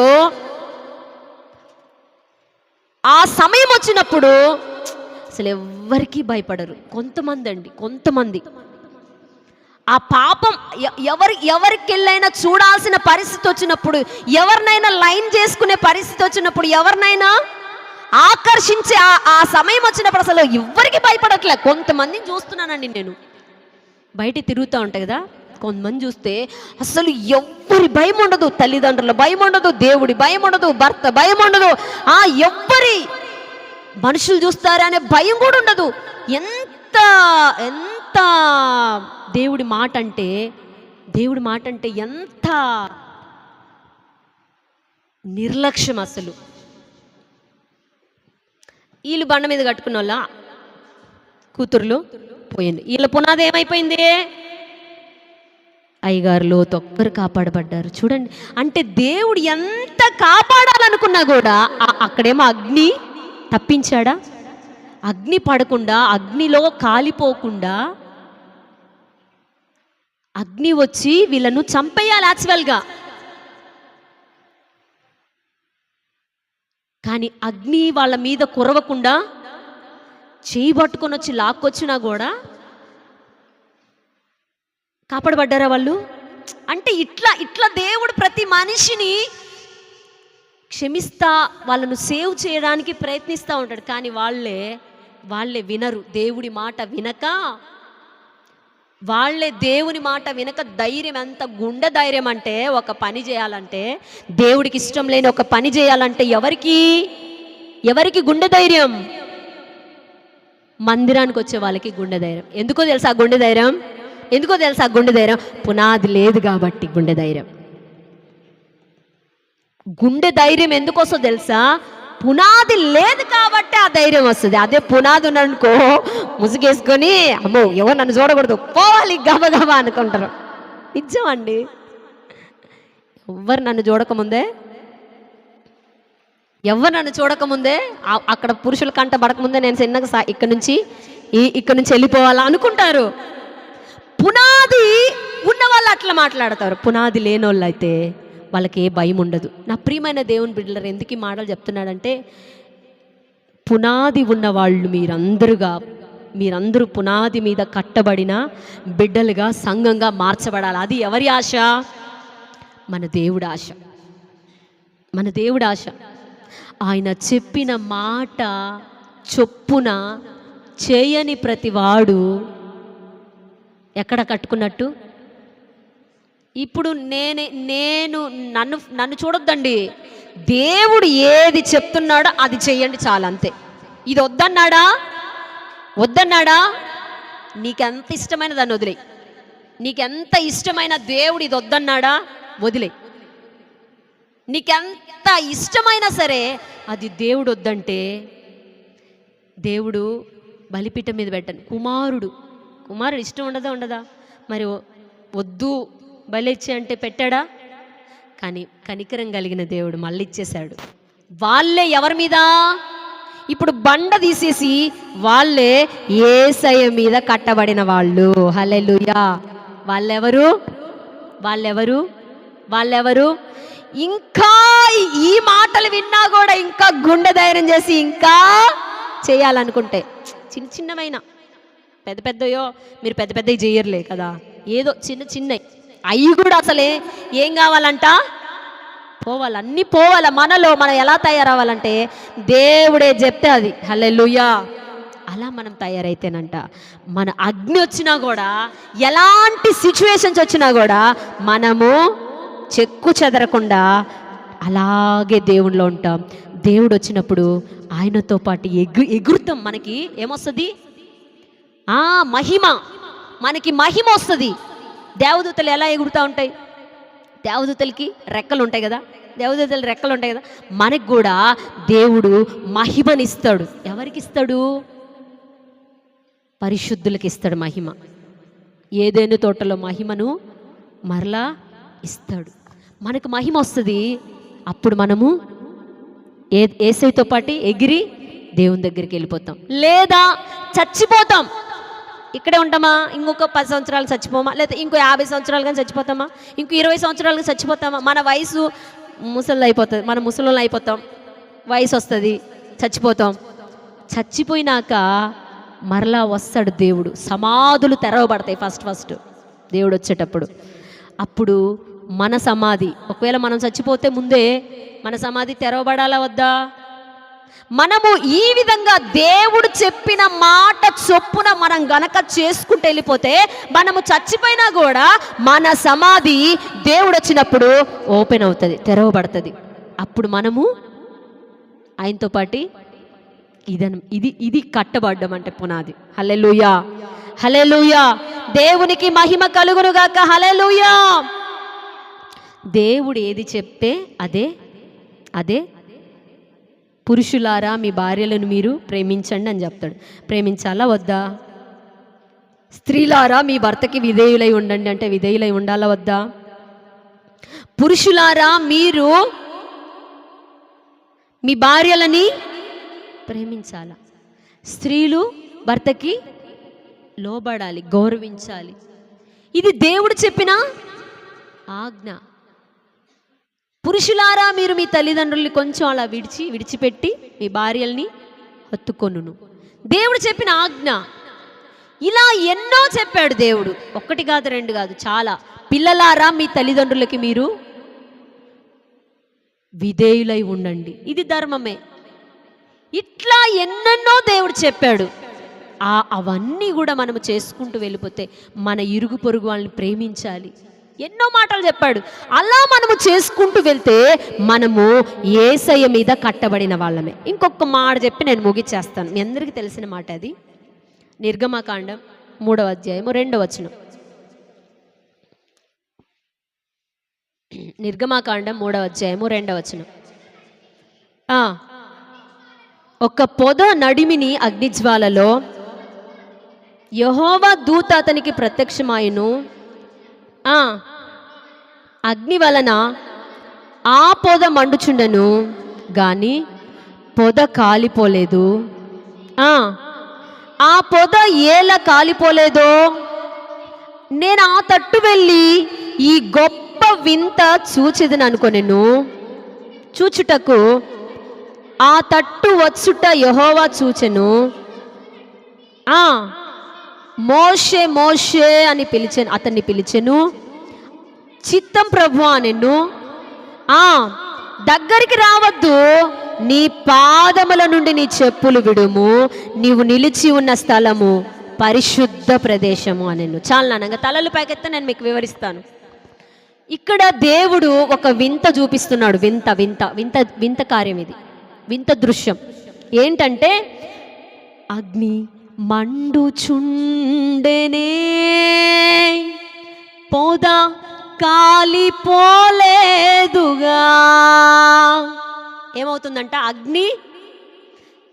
ఆ సమయం వచ్చినప్పుడు అసలు ఎవ్వరికీ భయపడరు. కొంతమంది ఆ పాపం ఎవరికి వెళ్ళైనా చూడాల్సిన పరిస్థితి వచ్చినప్పుడు, ఎవరినైనా లైన్ చేసుకునే పరిస్థితి వచ్చినప్పుడు, ఎవరినైనా ఆకర్షించే ఆ సమయం వచ్చినప్పుడు అసలు ఎవ్వరికి భయపడట్లే. కొంతమందిని చూస్తున్నానండి నేను, బయట తిరుగుతూ ఉంటాయి కదా, కొంతమంది చూస్తే అసలు ఎవ్వరి భయం ఉండదు, తల్లిదండ్రుల భయం ఉండదు, దేవుడి భయం ఉండదు, భర్త భయం ఉండదు, ఎవ్వరి మనుషులు చూస్తారనే భయం కూడా ఉండదు. ఎంత ఎంత దేవుడి మాట అంటే ఎంత నిర్లక్ష్యం అసలు. వీళ్ళు బండ మీద కట్టుకున్న వాళ్ళ కూతుర్లు పోయింది, వీళ్ళ పునాది ఏమైపోయింది? అయ్యగారులో ఒక్కరు కాపాడబడ్డారు. చూడండి, అంటే దేవుడు ఎంత కాపాడాలనుకున్నా కూడా అక్కడేమో అగ్ని తప్పించాడా? అగ్ని పడకుండా, అగ్నిలో కాలిపోకుండా అగ్ని వచ్చి వీళ్ళను చంపేయాలి యాక్చువల్గా. కానీ అగ్ని వాళ్ళ మీద కురవకుండా చేయి పట్టుకొని వచ్చి లాక్కొచ్చినా కూడా కాపాడబడ్డారా వాళ్ళు? అంటే ఇట్లా దేవుడు ప్రతి మనిషిని క్షమిస్తా, వాళ్ళను సేవ్ చేయడానికి ప్రయత్నిస్తూ ఉంటాడు. కానీ వాళ్ళే వినరు. దేవుడి మాట వినక ధైర్యం, ఎంత గుండె ధైర్యం అంటే, ఒక పని చేయాలంటే, దేవుడికి ఇష్టం లేని ఒక పని చేయాలంటే ఎవరికి గుండె ధైర్యం? మందిరానికి వచ్చే వాళ్ళకి గుండె ధైర్యం. ఎందుకో తెలుసా గుండె ధైర్యం? పునాది లేదు కాబట్టి గుండె ధైర్యం ఎందుకోసో తెలుసా? పునాది లేదు కాబట్టి ఆ ధైర్యం వస్తుంది. అదే పునాది ఉన్నాడనుకో, ముసుగేసుకొని అమ్మో ఎవరు నన్ను చూడకూడదు, పోవాలి గబగబా అనుకుంటారు. నిజం అండి. ఎవరు నన్ను చూడకముందే అక్కడ పురుషుల కంట పడకముందే నేను చిన్నగా ఇక్కడ నుంచి వెళ్ళిపోవాలా అనుకుంటారు. పునాది ఉన్న వాళ్ళు అట్లా మాట్లాడతారు. పునాది లేని వాళ్ళు అయితే వాళ్ళకి ఏ భయం ఉండదు. నా ప్రియమైన దేవుని బిడ్డలారా, ఎందుకు ఈ మాటలు చెప్తున్నాడంటే, పునాది ఉన్న వాళ్ళు మీరందరూ పునాది మీద కట్టబడిన బిడ్డలుగా, సంఘంగా మార్చబడాలి. అది ఎవరి ఆశ? మన దేవుడి ఆశ. ఆయన చెప్పిన మాట చొప్పున చేయని ప్రతివాడు ఎక్కడ కట్టుకున్నట్టు? ఇప్పుడు నన్ను చూడొద్దండి. దేవుడు ఏది చెప్తున్నాడో అది చెయ్యండి చాలు, అంతే. ఇది వద్దన్నాడా నీకెంత ఇష్టమైన దాన్ని వదిలేయి. నీకెంత ఇష్టమైన దేవుడు ఇది వద్దన్నాడా వదిలే. నీకెంత ఇష్టమైనా సరే అది దేవుడు వద్దంటే, దేవుడు బలిపీఠం మీద పెట్టను. కుమారుడు ఇష్టం ఉండదా? మరి వద్దు బలి ఇచ్చే అంటే పెట్టాడా? కానీ కనికరం కలిగిన దేవుడు మళ్ళీ ఇచ్చేశాడు. వాళ్ళే ఎవరి మీద? ఇప్పుడు బండ తీసేసి వాళ్ళే యేసయ్య మీద కట్టబడిన వాళ్ళు. హల్లెలూయా. వాళ్ళెవరు? ఇంకా ఈ మాటలు విన్నా కూడా ఇంకా గుండె ధైర్యం చేసి ఇంకా చేయాలనుకుంటే, చిన్నమైన పెద్దయో మీరు పెద్దవి చేయర్లే కదా, ఏదో చిన్నవి అవి కూడా అసలే ఏం కావాలంట? అన్నీ పోవాలి. మనం ఎలా తయారవ్వాలంటే దేవుడే చెప్తే అది. హల్లెలూయా. అలా మనం తయారైతేనంట మన అగ్ని వచ్చినా కూడా, ఎలాంటి సిచ్యువేషన్స్ వచ్చినా కూడా మనము చెక్కు చెదరకుండా అలాగే దేవునిలో ఉంటాం. దేవుడు వచ్చినప్పుడు ఆయనతో పాటు ఎగురుతాం. మనకి ఏమొస్తుంది? మహిమ. మనకి మహిమ వస్తుంది. దేవదూతలు ఎలా ఎగురుతూ ఉంటాయి? దేవదూతలకి రెక్కలు ఉంటాయి కదా, దేవదూతలు రెక్కలు ఉంటాయి కదా. మనకు కూడా దేవుడు మహిమనిస్తాడు. ఎవరికి ఇస్తాడు? పరిశుద్ధులకి ఇస్తాడు మహిమ. ఏదైనా తోటలో మహిమను మరలా ఇస్తాడు. మనకు మహిమ వస్తుంది. అప్పుడు మనము యేసయ్యతో పాటు ఎగిరి దేవుని దగ్గరికి వెళ్ళిపోతాం. లేదా చచ్చిపోతాం. ఇక్కడే ఉంటామా? ఇంకొక 10 సంవత్సరాలు చచ్చిపోమా? లేదా ఇంకో 50 సంవత్సరాలు కానీ చచ్చిపోతామా? ఇంకో 20 సంవత్సరాలు చచ్చిపోతామా? మన వయసు ముసళ్ళు అయిపోతుంది. మన ముసళ్ళు అయిపోతాం. వయసు వస్తుంది, చచ్చిపోతాం. చచ్చిపోయినాక మరలా వస్తాడు దేవుడు. సమాధులు తెరవబడతాయి ఫస్ట్ దేవుడు వచ్చేటప్పుడు. అప్పుడు మన సమాధి, ఒకవేళ మనం చచ్చిపోతే ముందే మన సమాధి తెరవబడాలా వద్దా? మనము ఈ విధంగా దేవుడు చెప్పిన మాట చొప్పున మనం గనక చేసుకుంటూ వెళ్ళిపోతే, మనము చచ్చిపోయినా కూడా మన సమాధి దేవుడు వచ్చినప్పుడు ఓపెన్ అవుతుంది, తెరవబడుతుంది. అప్పుడు మనము ఆయనతో పాటు ఇది కట్టబడ్డం అంటే పునాది. హల్లెలూయా, హల్లెలూయా. దేవునికి మహిమ కలుగునుగాక. హల్లెలూయా. దేవుడు ఏది చెప్తే అదే పురుషులారా మీ భార్యలను మీరు ప్రేమించండి అని చెప్తాడు. ప్రేమించాలా వద్దా? స్త్రీలారా మీ భర్తకి విధేయులై ఉండండి అంటే విధేయులై ఉండాలా వద్దా? పురుషులారా మీరు మీ భార్యలని ప్రేమించాలా. స్త్రీలు భర్తకి లోబడాలి, గౌరవించాలి. ఇది దేవుడు చెప్పిన ఆజ్ఞ. పురుషులారా మీరు మీ తల్లిదండ్రుల్ని కొంచెం అలా విడిచిపెట్టి మీ భార్యల్ని హత్తుకొనును. దేవుడు చెప్పిన ఆజ్ఞ. ఇలా ఎన్నో చెప్పాడు దేవుడు. 1 కాదు 2 కాదు, చాలా. పిల్లలారా మీ తల్లిదండ్రులకి మీరు విధేయులై ఉండండి, ఇది ధర్మమే. ఇట్లా ఎన్నెన్నో దేవుడు చెప్పాడు. అవన్నీ కూడా మనము చేసుకుంటూ వెళ్ళిపోతే మన ఇరుగు పొరుగు వాళ్ళని ప్రేమించాలి, ఎన్నో మాటలు చెప్పాడు. అలా మనము చేసుకుంటూ వెళ్తే మనము యేసయ్య మీద కట్టబడిన వాళ్ళమే. ఇంకొక మాట చెప్పి నేను ముగిచ్చేస్తాను. మీ అందరికీ తెలిసిన మాట అది. నిర్గమకాండం 3వ అధ్యాయము 2వ వచనం. నిర్గమకాండం 3వ అధ్యాయము 2వ వచనం. ఒక పొద నడిమిని అగ్నిజ్వాలలో యెహోవా దూత అతనికి ప్రత్యక్షమాయెను. అగ్ని వలన ఆ పొద మండుచుండెను గాని పొద కాలిపోలేదు. ఆ పొద ఎలా కాలిపోలేదో నేను ఆ తట్టు వెళ్ళి ఈ గొప్ప వింత చూచెదను అనుకొనెను. చూచుటకు ఆ తట్టు వచ్చుట యెహోవా చూచెను. మోషే మోషే అని పిలిచాను, అతన్ని పిలిచెను. చిత్తం ప్రభువా అనెను. దగ్గరికి రావద్దు, నీ పాదముల నుండి నీ చెప్పులు విడుము, నీవు నిలిచి ఉన్న స్థలము పరిశుద్ధ ప్రదేశము అనెను. చాలా అనగా తలలు పైకెత్త నేను మీకు వివరిస్తాను. ఇక్కడ దేవుడు ఒక వింత చూపిస్తున్నాడు. వింత వింత వింత వింత కార్యం ఇది, వింత దృశ్యం. ఏంటంటే అగ్ని మండుచుండెనే, పొద కాలిపోలేదుగా. ఏమవుతుందంట? అగ్ని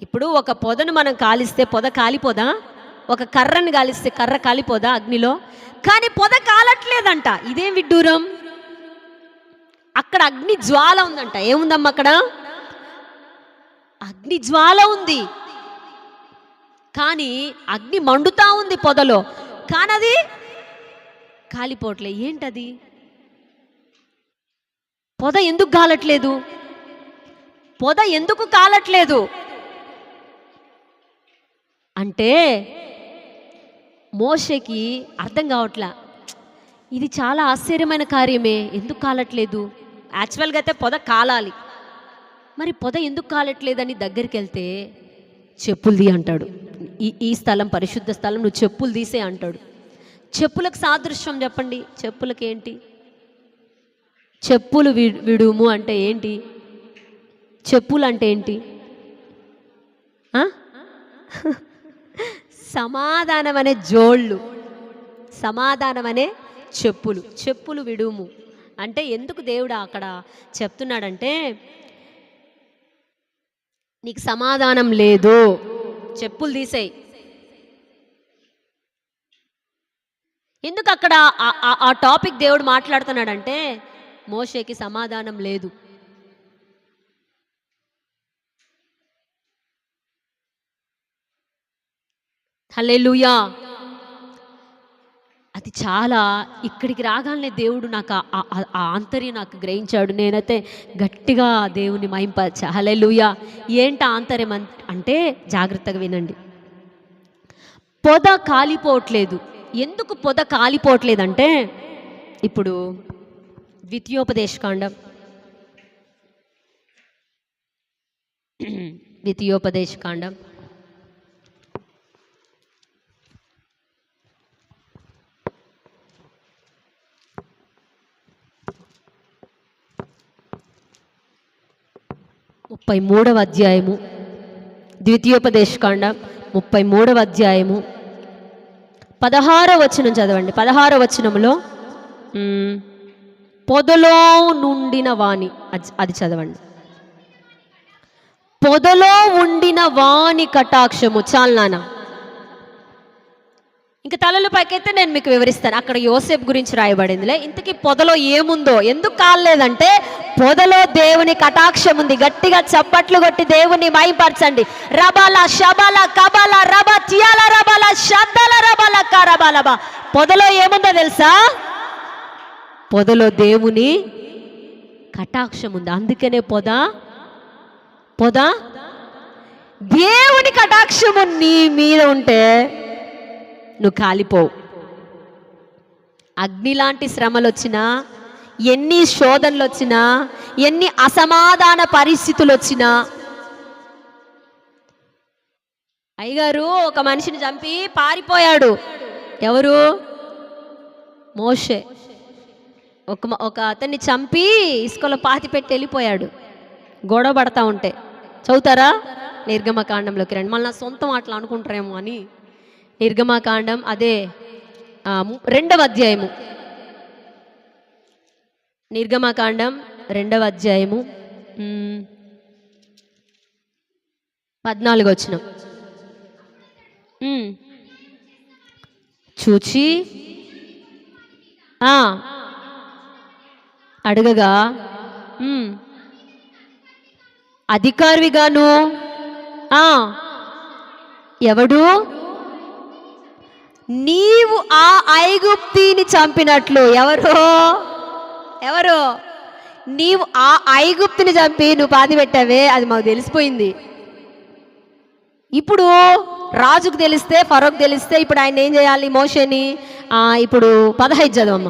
ఇప్పుడు ఒక పొదను మనం కాలిస్తే పొద కాలిపోదా? ఒక కర్రను కాలిస్తే కర్ర కాలిపోదా అగ్నిలో? కానీ పొద కాలట్లేదంట. ఇదేం విడ్డూరం! అక్కడ అగ్ని జ్వాల ఉందంట. ఏముందమ్మా అక్కడ? అగ్ని జ్వాల ఉంది. కానీ అగ్ని మండుతా ఉంది పొదలో, కానీ అది కాలిపోవట్లే. ఏంటది? పొద ఎందుకు కాలట్లేదు? పొద ఎందుకు కాలట్లేదు అంటే మోషేకి అర్థం కావట్లా. ఇది చాలా ఆశ్చర్యమైన కార్యమే, ఎందుకు కాలట్లేదు? యాక్చువల్గా అయితే పొద కాలాలి, మరి పొద ఎందుకు కాలట్లేదని దగ్గరికి వెళ్తే చెప్పులు తీ అంటాడు. ఈ స్థలం పరిశుద్ధ స్థలం, నువ్వు చెప్పులు తీసే అంటాడు. చెప్పులకు సాదృశ్యం చెప్పండి. చెప్పులకి ఏంటి? చెప్పులు విడుము అంటే ఏంటి? చెప్పులు అంటే ఏంటి? సమాధానం అనే జోళ్ళు, సమాధానం అనే చెప్పులు. చెప్పులు విడుము అంటే ఎందుకు దేవుడు అక్కడ చెప్తున్నాడంటే, నీకు సమాధానం లేదు, చెప్పులు తీసేయి. ఎందుకు అక్కడ ఆ టాపిక్ దేవుడు మాట్లాడుతున్నాడంటే, మోషేకి సమాధానం లేదు. హల్లెలూయా. అది చాలా ఇక్కడికి రాగానే దేవుడు నాకు ఆ ఆంతర్యం నాకు గ్రహించాడు. నేనైతే గట్టిగా దేవుని మహింపరచా. హల్లెలూయా. ఏంటి ఆంతర్యం అంటే జాగ్రత్తగా వినండి. పొద కాలిపోవట్లేదు. ఎందుకు పొద కాలిపోవట్లేదంటే, ఇప్పుడు ద్వితీయోపదేశకాండం 33వ అధ్యాయము, ద్వితీయోపదేశకాండం 33వ అధ్యాయము 16వ వచనం చదవండి. 16వ వచనంలో పొదలో నుండిన వాణి, అది చదవండి. పొదలో ఉండిన వాణి కటాక్షము. చాలు నాన్న, ఇంక తలలు పైకైతే నేను మీకు వివరిస్తాను. అక్కడ యోసేపు గురించి రాయబడిందిలే. ఇంతకీ పొదలో ఏముందో, ఎందుకు కాలేదంటే పొదలో దేవుని కటాక్షం ఉంది. గట్టిగా చప్పట్లు కొట్టి దేవుని మహింపరచండి. రబాల షబాల కబాల రబ తియాల రబాల షద్దల రబాల కరబాలబా. పొదలో ఏముందో తెలుసా? పొదలో దేవుని కటాక్షం ఉంది. అందుకనే పొద దేవుని కటాక్షము నీ మీద ఉంటే నువ్వు కాలిపోవు. అగ్ని లాంటి శ్రమలు వచ్చినా, ఎన్ని శోధనలు వచ్చినా, ఎన్ని అసమాధాన పరిస్థితులు వచ్చినా, అయ్యగారు ఒక మనిషిని చంపి పారిపోయాడు. ఎవరు? మోషే. ఒక అతన్ని చంపి ఇసుకలో పాతి పెట్టి వెళ్ళిపోయాడు. గొడవ పడతా ఉంటే చదువుతారా? నిర్గమకాండంలోకి రండి. మళ్ళీ నా సొంతం అట్లా అనుకుంటారేమో అని. నిర్గమకాండం అదే 2వ అధ్యాయము, నిర్గమకాండం 2వ అధ్యాయము 14వ వచనం. చూచి అడగగా అధికారిగాను ఎవడు? నీవు ఆ ఐగుప్తిని చంపినట్లు. ఎవరు? నీవు ఆ ఐగుప్తిని చంపి నువ్వు పాతి పెట్టావే, అది మాకు తెలిసిపోయింది. ఇప్పుడు రాజుకు తెలిస్తే, ఫరోకు తెలిస్తే ఇప్పుడు ఆయన ఏం చేయాలి? మోషేని ఇప్పుడు 15 చదవమ్మ.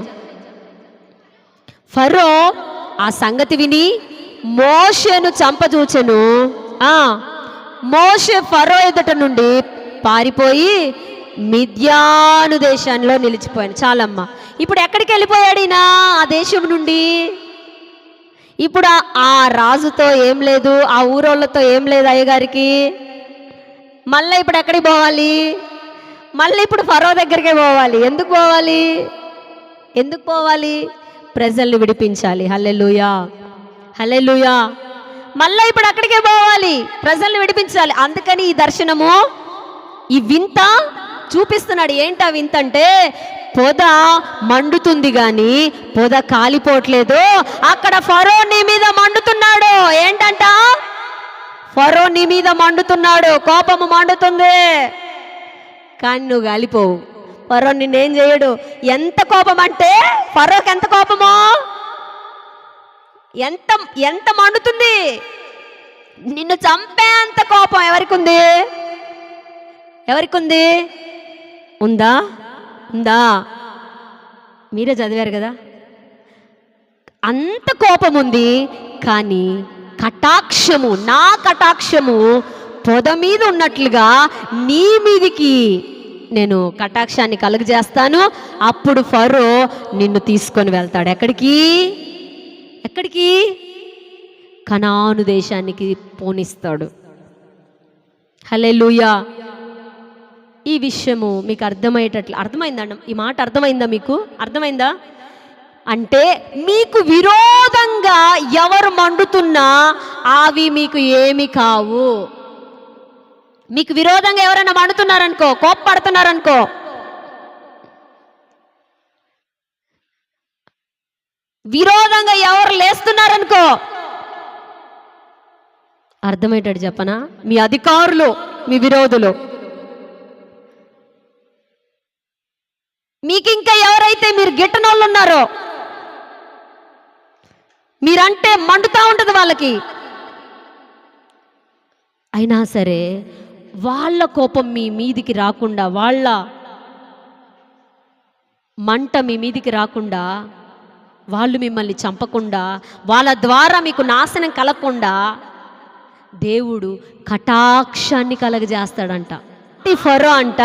ఫరో ఆ సంగతి విని మోషేను చంపజూచెను. మోషే ఫరో ఎదుట నుండి పారిపోయి మిద్యాను దేశంలో నిలిచిపోయాను. చాలమ్మ. ఇప్పుడు ఎక్కడికి వెళ్ళిపోయాడు ఈయన? ఆ దేశం నుండి. ఇప్పుడు ఆ రాజుతో ఏం లేదు, ఆ ఊరోళ్ళతో ఏం లేదు అయ్యగారికి. మళ్ళీ ఇప్పుడు ఎక్కడికి పోవాలి? మళ్ళీ ఇప్పుడు ఫరో దగ్గరికే పోవాలి. ఎందుకు పోవాలి? ప్రజల్ని విడిపించాలి. హల్లెలూయా, హల్లెలూయా. మళ్ళీ ఇప్పుడు అక్కడికే పోవాలి, ప్రజల్ని విడిపించాలి. అందుకని ఈ దర్శనము, ఈ వింత చూపిస్తున్నాడు. ఏంటా వింత అంటే, పొద మండుతుంది కానీ పొద కాలిపోవట్లేదు. అక్కడ ఫరో నీ మీద మండుతున్నాడు. ఏంటంట? ఫరో నీ మీద మండుతున్నాడు. కోపము మండుతుంది కానీ నువ్వు కాలిపోవు. ఫరో నిన్నేం చేయడు. ఎంత కోపం అంటే, ఫరోకి ఎంత కోపమో, ఎంత మండుతుంది. నిన్ను చంపేంత కోపం ఎవరికి ఉంది? ఉందా? మీరే చదివారు కదా. అంత కోపం ఉంది కానీ కటాక్షము, నా కటాక్షము పొద మీద ఉన్నట్లుగా నీ మీదికి నేను కటాక్షాన్ని కలుగజేస్తాను. అప్పుడు ఫరో నిన్ను తీసుకొని వెళ్తాడు. ఎక్కడికి? ఎక్కడికి? కనాను దేశానికి పోనిస్తాడు. హల్లెలూయా. ఈ విషయము మీకు అర్థమైందండి? ఈ మాట అర్థమైందా? మీకు అర్థమైందా? అంటే మీకు విరోధంగా ఎవరు మండుతున్నా అవి మీకు ఏమి కావు. మీకు విరోధంగా ఎవరైనా మండుతున్నారనుకో, కోప్పడుతున్నారనుకో, విరోధంగా ఎవరు లేస్తున్నారనుకో, అర్థమయ్యేటట్టు చెప్పనా? మీ అధికారులు, మీ విరోధులు, మీకు ఇంకా ఎవరైతే మీరు గిట్టనోళ్ళు ఉన్నారో, మీరంటే మండుతూ ఉంటుంది వాళ్ళకి, అయినా సరే వాళ్ళ కోపం మీ మీదికి రాకుండా, వాళ్ళ మంట మీ మీదికి రాకుండా, వాళ్ళు మిమ్మల్ని చంపకుండా, వాళ్ళ ద్వారా మీకు నాశనం కలగకుండా దేవుడు కటాక్షాన్ని కలగజేస్తాడంట. ఫరో అంట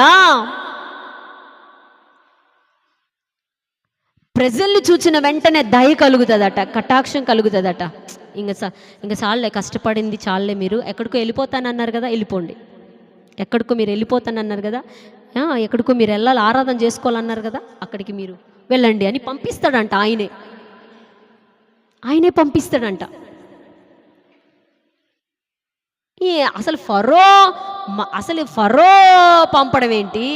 ప్రజల్ని చూచిన వెంటనే దయ కలుగుతుందట, కటాక్షం కలుగుతుందట. ఇంకా చాలే, కష్టపడింది చాలే, మీరు ఎక్కడికో వెళ్ళిపోతానన్నారు కదా, వెళ్ళిపోండి. ఎక్కడికో మీరు వెళ్ళిపోతానన్నారు కదా, ఎక్కడికో మీరు వెళ్ళాలి, ఆరాధన చేసుకోవాలన్నారు కదా, అక్కడికి మీరు వెళ్ళండి అని పంపిస్తాడంట. ఆయనే పంపిస్తాడంట. అసలు ఫరో పంపడం ఏంటి?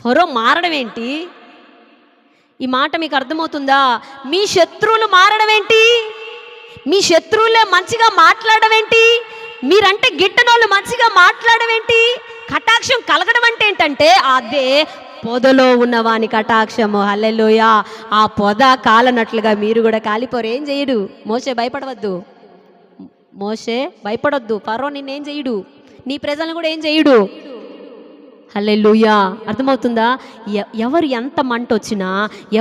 ఫరో మారడం ఏంటి? ఈ మాట మీకు అర్థమవుతుందా? మీ శత్రువులు మారడం ఏంటి? మీ శత్రువులే మంచిగా మాట్లాడడం ఏంటి? మీరంటే గిట్టనోళ్ళు మంచిగా మాట్లాడడం ఏంటి? కటాక్షం కలగడం అంటే ఏంటంటే అదే పొదలో ఉన్నవాని కటాక్షము. హల్లెలూయా. ఆ పొద కాలనట్లుగా మీరు కూడా కాలిపోరు. ఏం చేయడు మోషే, భయపడవద్దు. మోషే భయపడొద్దు. ఫరో నిన్నేం చేయడు, నీ ప్రజలను కూడా ఏం చేయడు. హల్లెలూయా. అర్థమవుతుందా? ఎవరు ఎంత మంట వచ్చినా,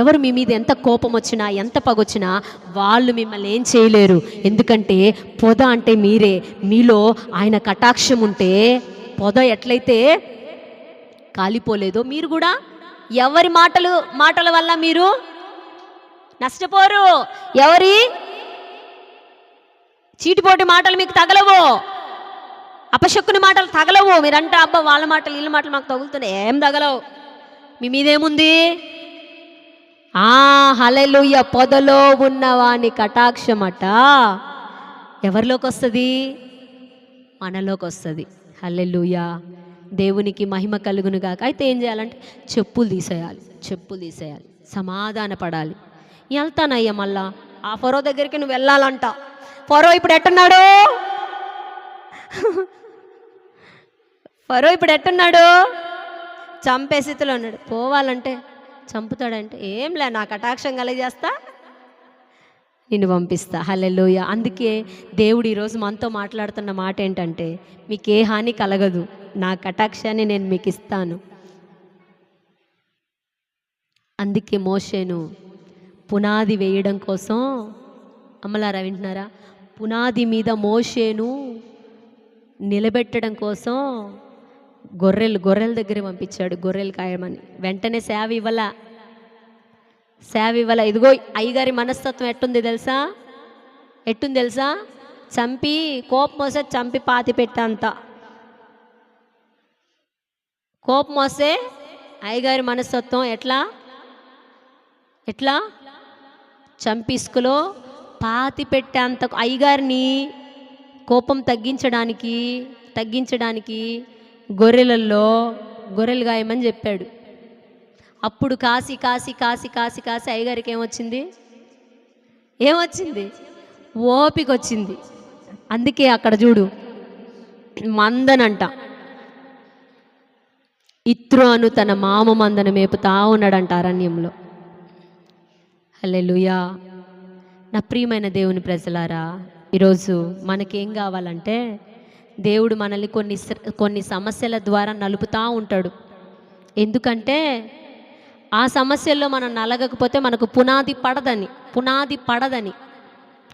ఎవరు మీ మీద ఎంత కోపం వచ్చినా, ఎంత పగొచ్చినా వాళ్ళు మిమ్మల్ని ఏం చేయలేరు. ఎందుకంటే పొద అంటే మీరే. మీలో ఆయన కటాక్షం ఉంటే పొద ఎట్లయితే కాలిపోలేదో, మీరు కూడా ఎవరి మాటల వల్ల మీరు నష్టపోరు. ఎవరి చీటిపోటి మాటలు మీకు తగలవు, అపశక్కుని మాటలు తగలవు. మీరంటే అబ్బా వాళ్ళ మాటలు వీళ్ళ మాటలు మాకు తగులుతున్నాయి, ఏం తగలవు. మీ మీదేముంది? హల్లెలూయా. పొదలో ఉన్నవాని కటాక్షమట ఎవరిలోకి వస్తుంది? మనలోకి వస్తుంది. హల్లెలూయా. దేవునికి మహిమ కలుగును గాక. అయితే ఏం చేయాలంటే చెప్పులు తీసేయాలి, సమాధాన పడాలి. వెళ్తానయ్యా మళ్ళా ఆ ఫరో దగ్గరికి నువ్వు వెళ్ళాలంట. ఫరో ఇప్పుడు ఎట్టున్నాడు? చంపే స్థితిలో ఉన్నాడు. పోవాలంటే చంపుతాడంటే ఏంలే, నా కటాక్షం కలిగేస్తా, నిన్ను పంపిస్తా. హల్లెలూయా. అందుకే దేవుడు ఈరోజు మనతో మాట్లాడుతున్న మాట ఏంటంటే, మీకు ఏ హాని కలగదు, నా కటాక్షాన్ని నేను మీకు ఇస్తాను. అందుకే మోషేను పునాది వేయడం కోసం, అమ్మలారా వింటున్నారా, పునాది మీద మోషేను నిలబెట్టడం కోసం గొర్రెల దగ్గర పంపించాడు, గొర్రెలు కాయమని. వెంటనే సేవ ఇవ్వాల. ఇదిగో అయ్యగారి మనస్తత్వం ఎట్టుంది తెలుసా? చంపి కోపం వస్తే చంపి పాతి పెట్టంత కోపం వస్తే అయ్యగారి మనస్తత్వం ఎట్లా చంపి ఇసుకలో పాతి పెట్టేంత. అయ్యగారిని కోపం తగ్గించడానికి గొర్రెలు గాయమని చెప్పాడు. అప్పుడు కాసి అయ్యగారికి ఏమొచ్చింది? ఓపిక వచ్చింది. అందుకే అక్కడ చూడు, మందనంట, ఇత్రో అను తన మామ మందను మేపుతా ఉన్నాడంట అరణ్యంలో. హల్లెలూయా. నా ప్రియమైన దేవుని ప్రజలారా, ఈరోజు మనకేం కావాలంటే, దేవుడు మనల్ని కొన్ని సమస్యల ద్వారా నలుపుతూ ఉంటాడు. ఎందుకంటే ఆ సమస్యల్లో మనం నలగకపోతే మనకు పునాది పడదని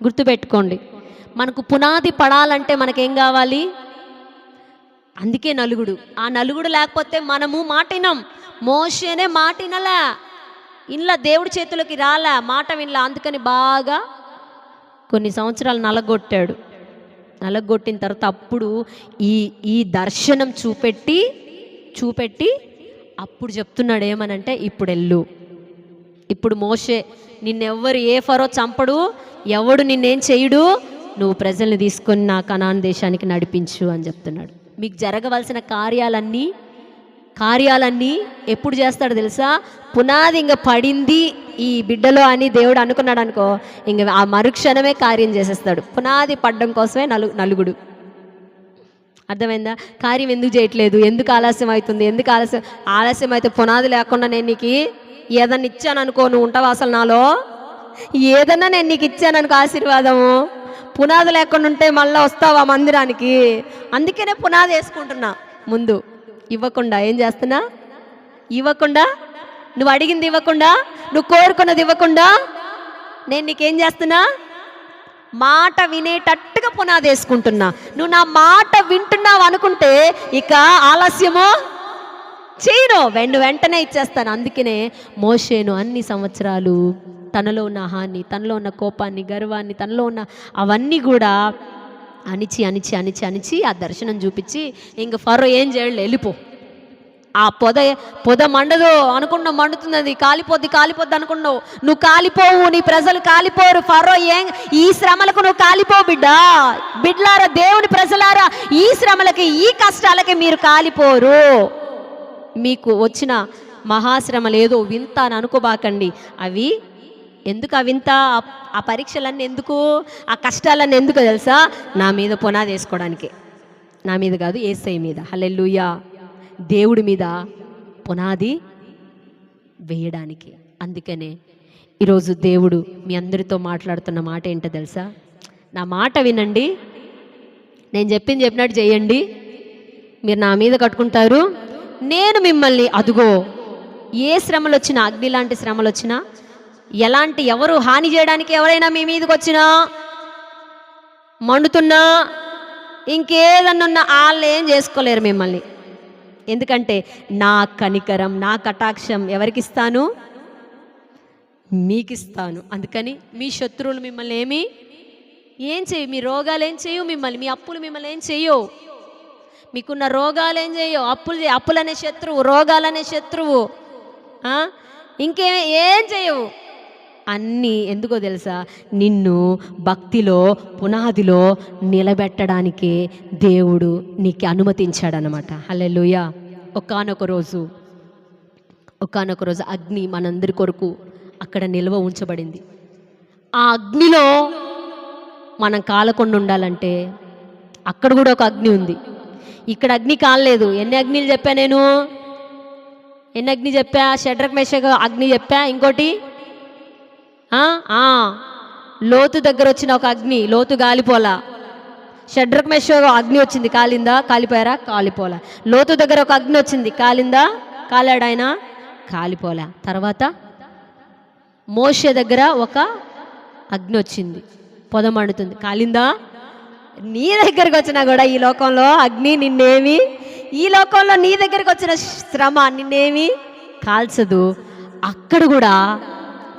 గుర్తుపెట్టుకోండి. మనకు పునాది పడాలంటే మనకేం కావాలి? అందుకే నలుగుడు. ఆ నలుగుడు లేకపోతే మనము మాటినం. మోషేనే మాటినలా, ఇంట్లో దేవుడి చేతులకి రాలా, మాట వినలా. అందుకని బాగా కొన్ని సంవత్సరాలు నలగొట్టిన తర్వాత అప్పుడు ఈ దర్శనం చూపెట్టి అప్పుడు చెప్తున్నాడు ఏమనంటే, ఇప్పుడు వెళ్ళు, ఇప్పుడు మోషే నిన్నెవ్వరు ఏ ఫరో చంపడు, ఎవడు నిన్నేం చేయుడు, నువ్వు ప్రజల్ని తీసుకొని నా కనాన్ దేశానికి నడిపించు అని చెప్తున్నాడు. మీకు జరగవలసిన కార్యాలన్నీ ఎప్పుడు చేస్తాడు తెలుసా? పునాది ఇంక పడింది ఈ బిడ్డలో అని దేవుడు అనుకున్నాడు అనుకో, ఇంక ఆ మరుక్షణమే కార్యం చేసేస్తాడు. పునాది పడ్డం కోసమే నలుగుడు. అర్థమైందా? కార్యం ఎందుకు చేయట్లేదు, ఎందుకు ఆలస్యం అవుతుంది, ఎందుకు ఆలస్యం అయితే పునాది లేకుండా నేను నీకు ఏదన్నా ఇచ్చాను అనుకో, నువ్వు ఉంటావా అసలు నాలో? ఏదన్నా నేను నీకు ఇచ్చాను అనుకో ఆశీర్వాదము, పునాది లేకుండా ఉంటే మళ్ళీ వస్తావా మందిరానికి? అందుకనే పునాది వేసుకుంటున్నా ముందు. ఇవ్వకుండా ఏం చేస్తున్నా? ఇవ్వకుండా, నువ్వు అడిగింది ఇవ్వకుండా, నువ్వు కోరుకున్నది ఇవ్వకుండా నేను నీకేం చేస్తున్నా? మాట వినేటట్టుగా పునాది వేసుకుంటున్నా. నువ్వు నా మాట వింటున్నావు అనుకుంటే ఇక ఆలస్యమో చేయను, వెంటనే ఇచ్చేస్తాను. అందుకనే మోషేను అన్ని సంవత్సరాలు తనలో ఉన్న హాని, తనలో ఉన్న కోపాన్ని, గర్వాన్ని, తనలో ఉన్న అవన్నీ కూడా అణిచి ఆ దర్శనం చూపించి ఇంక ఫరో ఏం చేయలేదు, వెళ్ళిపో, ఆ పొద మండదు అనుకున్నావు, మండుతుంది, అది కాలిపోద్ది అనుకున్నావు, నువ్వు కాలిపోవు, నీ ప్రజలు కాలిపోరు. ఫరో ఈ శ్రమలకు నువ్వు కాలిపోవు బిడ్లారా, దేవుని ప్రజలారా, ఈ శ్రమలకి, ఈ కష్టాలకి మీరు కాలిపోరు. మీకు వచ్చిన మహాశ్రమలు ఏదో వింత అని అనుకోబాకండి. అవి ఎందుకు, ఆ వింత, ఆ పరీక్షలన్నీ ఎందుకు, ఆ కష్టాలన్నీ ఎందుకు తెలుసా? నా మీద పునాది వేసుకోవడానికి, నా మీద కాదు, యేసయ్య మీద, హల్లెలూయా, దేవుడి మీద పునాది వేయడానికి. అందుకనే ఈరోజు దేవుడు మీ అందరితో మాట్లాడుతున్న మాట ఏంటో తెలుసా? నా మాట వినండి, నేను చెప్పినట్టు చేయండి, మీరు నా మీద కట్టుకుంటారు, నేను మిమ్మల్ని, అదుగో ఏ శ్రమలు వచ్చినా, అగ్ని లాంటి శ్రమలు వచ్చినా, ఎవరు హాని చేయడానికి ఎవరైనా మీ మీదకి వచ్చినా, మండుతున్నా, ఇంకేదన్నా వాళ్ళు ఏం చేసుకోలేరు మిమ్మల్ని. ఎందుకంటే నా కనికరం, నా కటాక్షం ఎవరికి ఇస్తాను? మీకు ఇస్తాను. అందుకని మీ శత్రువులు మిమ్మల్ని ఏం చేయు, మీ రోగాలు ఏం చేయు మిమ్మల్ని, మీ అప్పులు మిమ్మల్ని ఏం చేయవు, మీకున్న రోగాలు ఏం చేయవు, అప్పులనే శత్రువు, రోగాలనే శత్రువు, ఏం చేయవు. అన్నీ ఎందుకో తెలుసా? నిన్ను భక్తిలో, పునాదిలో నిలబెట్టడానికే దేవుడు నీకు అనుమతించాడనమాట. హల్లెలూయా. ఒకానొక రోజు అగ్ని మనందరి కొరకు అక్కడ నిల్వ ఉంచబడింది. ఆ అగ్నిలో మనం కాలకుండా ఉండాలంటే అక్కడ కూడా ఒక అగ్ని ఉంది. ఇక్కడ అగ్ని కాలేదు. ఎన్ని అగ్నిలు చెప్పా నేను? షడ్రక్ మేషక్ అగ్ని చెప్పా. ఇంకోటి లోతు దగ్గర వచ్చిన ఒక అగ్ని, లోతు గాలిపోలా. షడ్రక్ మేషక్ అగ్ని వచ్చింది, కాలిందా? కాలిపోయారా? కాలిపోలా. లోతు దగ్గర ఒక అగ్ని వచ్చింది, కాలిందా? కాలాడు ఆయన? కాలిపోలా. తర్వాత మోషే దగ్గర ఒక అగ్ని వచ్చింది, పొద మండుతుంది, కాలిందా? నీ దగ్గరికి వచ్చినా కూడా ఈ లోకంలో అగ్ని నిన్నేమి, ఈ లోకంలో నీ దగ్గరికి వచ్చిన శ్రమ నిన్నేమి కాల్చదు. అక్కడ కూడా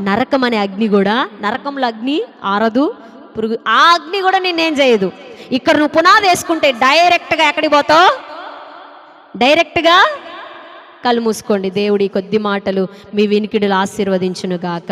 నరకం అనే అగ్ని కూడా, నరకంలో అగ్ని ఆరదు, పురుగు, ఆ అగ్ని కూడా నిన్నేం చేయదు. ఇక్కడ నువ్వు పునాది వేసుకుంటే డైరెక్ట్గా ఎక్కడికి పోతావు? డైరెక్ట్గా కళ్ళు మూసుకోండి. దేవుడి కొద్ది మాటలు మీ వినికిడులు ఆశీర్వదించును గాక.